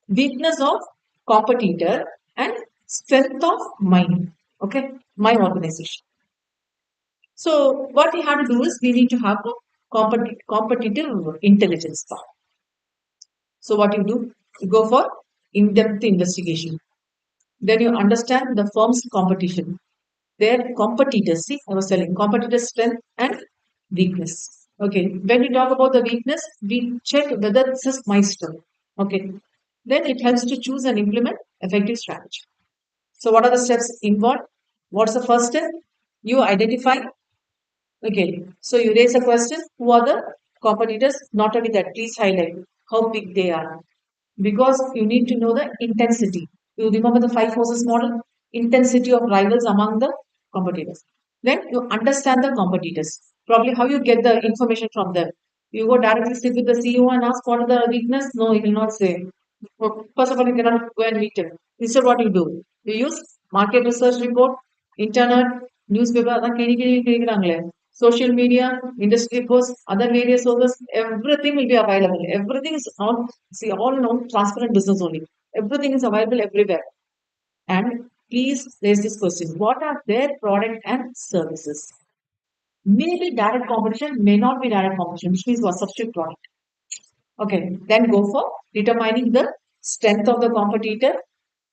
weakness of competitor and strength of mine. Okay, my organization. So what we have to do is we need to have a competitive intelligence part. So what you do, you go for in-depth investigation. Then you understand the firm's competition, their competitors. See, I was telling competitors' strength and weakness. Okay, when we talk about the weakness, we check whether this is my strength. Okay, then it helps to choose and implement effective strategy. So, what are the steps involved? What's the first step? You identify. Okay, so you raise a question. Who are the competitors? Not only that, please highlight how big they are because you need to know the intensity. You remember the five forces model? Intensity of rivals among the competitors. Then you understand the competitors. Probably how you get the information from them. You go directly sit with the CEO and ask what are the weakness? No, he will not say. First of all, you cannot go and meet him. Instead, what you do? You use market research report, internet, newspaper, social media, industry reports, other various sources, everything will be available. Everything is on, see, all known transparent business only. Everything is available everywhere. And please raise this question. What are their product and services? Maybe direct competition, may not be direct competition, which means what substitute product. Okay, then go for determining the strength of the competitor.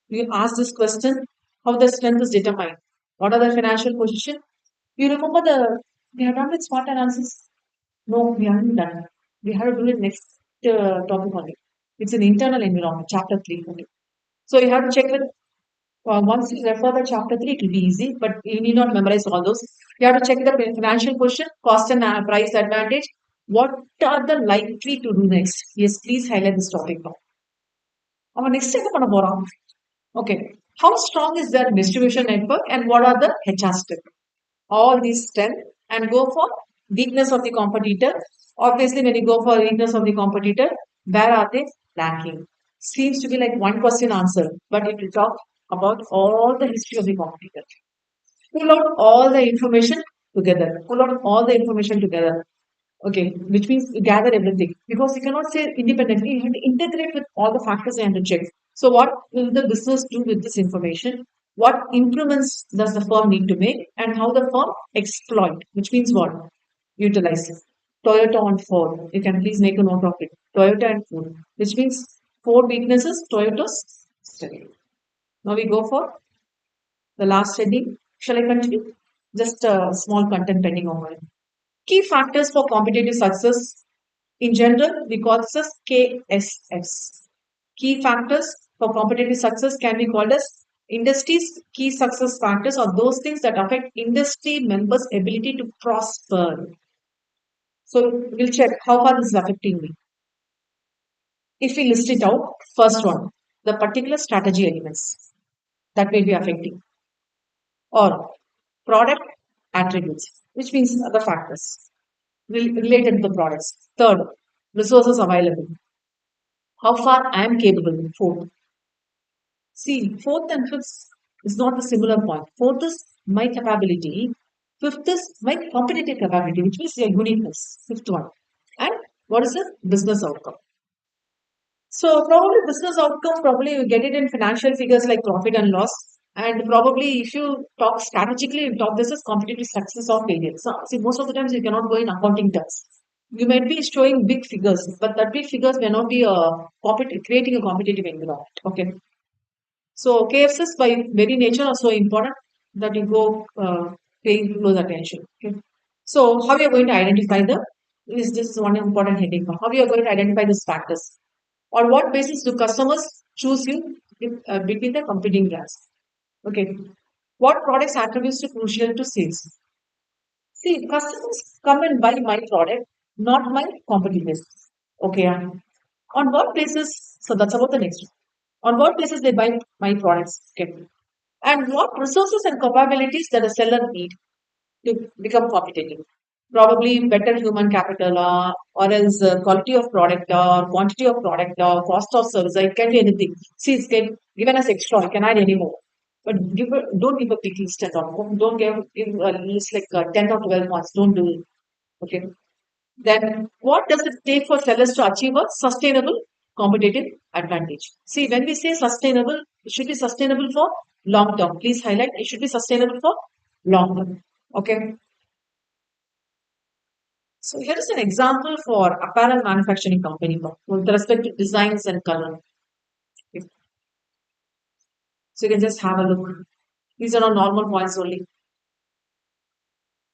You ask this question, how the strength is determined. What are the financial position? You remember the We have done with SWOT analysis. No, we haven't done. We have to do it next topic only. It's an internal environment, chapter 3 only. So you have to check with, once you refer the chapter 3, it will be easy, but you need not memorize all those. You have to check the financial question, cost and price advantage. What are the likely to do next? Yes, please highlight this topic now. Our next step on a okay. How strong is their distribution network and what are the HR steps? All these strength and go for weakness of the competitor. Obviously, when you go for weakness of the competitor, where are they lacking? Seems to be like one question answer, but it will talk about all the history of the competitor. Pull out all the information together. Pull out all the information together. Okay, which means you gather everything because you cannot say independently. You have to integrate with all the factors and to check. So, what will the business do with this information? What improvements does the firm need to make, and how the firm exploit? Which means what? Utilize. Toyota and Ford. You can please make a note of it. Toyota and Ford, which means four weaknesses. Toyota's strength. Now we go for the last heading. Shall I continue? Just a small content pending over it. Key factors for competitive success. In general, we call this as KSS. Key factors for competitive success can be called as industry's key success factors or those things that affect industry members' ability to prosper. So we'll check how far this is affecting me. If we list it out, first one, the particular strategy elements that may be affecting or product attributes, which means other factors related to the products. Third, resources available. How far I am capable. Fourth. See, fourth and fifth is not the similar point. Fourth is my capability. Fifth is my competitive capability, which means your uniqueness. Fifth one. And what is the business outcome? So probably business outcome, probably you get it in financial figures like profit and loss. And probably if you talk strategically, you talk this is competitive success or failure. So see, most of the times you cannot go in accounting terms. You might be showing big figures, but that big figures may not be creating a competitive environment. Okay. So KFCs by very nature are so important that you go paying close attention. Okay. So how you are going to identify the this is one important heading. How you are going to identify these factors? On what basis do customers choose you between the competing brands? Okay. What products attributes to crucial to sales? See, customers come and buy my product, not my competitors. Okay. On what basis? So that's about the next one. On what basis they buy my products? Okay. And what resources and capabilities that a seller need to become competitive? Probably better human capital or else quality of product or quantity of product or cost of service. It can be anything. See, it's given as extra. You can add any more. But don't give a big list at all. Don't give a list like 10 or 12 points. Don't do it. Okay. Then what does it take for sellers to achieve a sustainable competitive advantage? See, when we say sustainable, it should be sustainable for long term. Please highlight it should be sustainable for long term. Okay. So here is an example for apparel manufacturing company with respect to designs and color. Okay. So you can just have a look. These are all normal points only.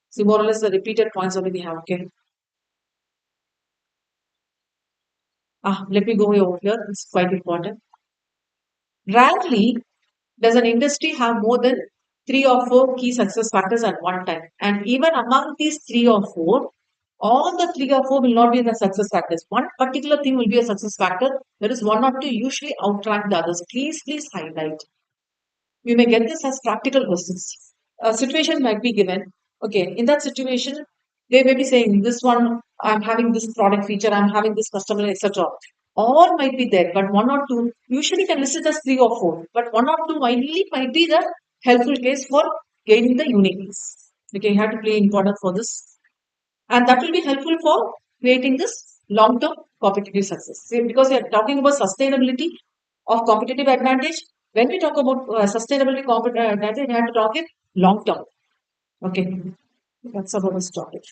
See, more or less the repeated points only we have. Okay. Let me go over here. It's quite important. Rarely does an industry have more than three or four key success factors at one time. And even among these three or four, all the three or four will not be the success factors. One particular thing will be a success factor. There is one or two usually outrank the others. Please highlight. We may get this as practical questions. A situation might be given. Okay, in that situation, they may be saying, this one, I'm having this product feature, I'm having this customer, etc. All might be there, but one or two, usually can list it as three or four, but one or two might be the helpful case for gaining the uniqueness. Okay, you have to play important for this. And that will be helpful for creating this long-term competitive success. See, because we are talking about sustainability of competitive advantage. When we talk about sustainability competitive advantage, we have to talk it long-term. Okay, that's about this topic.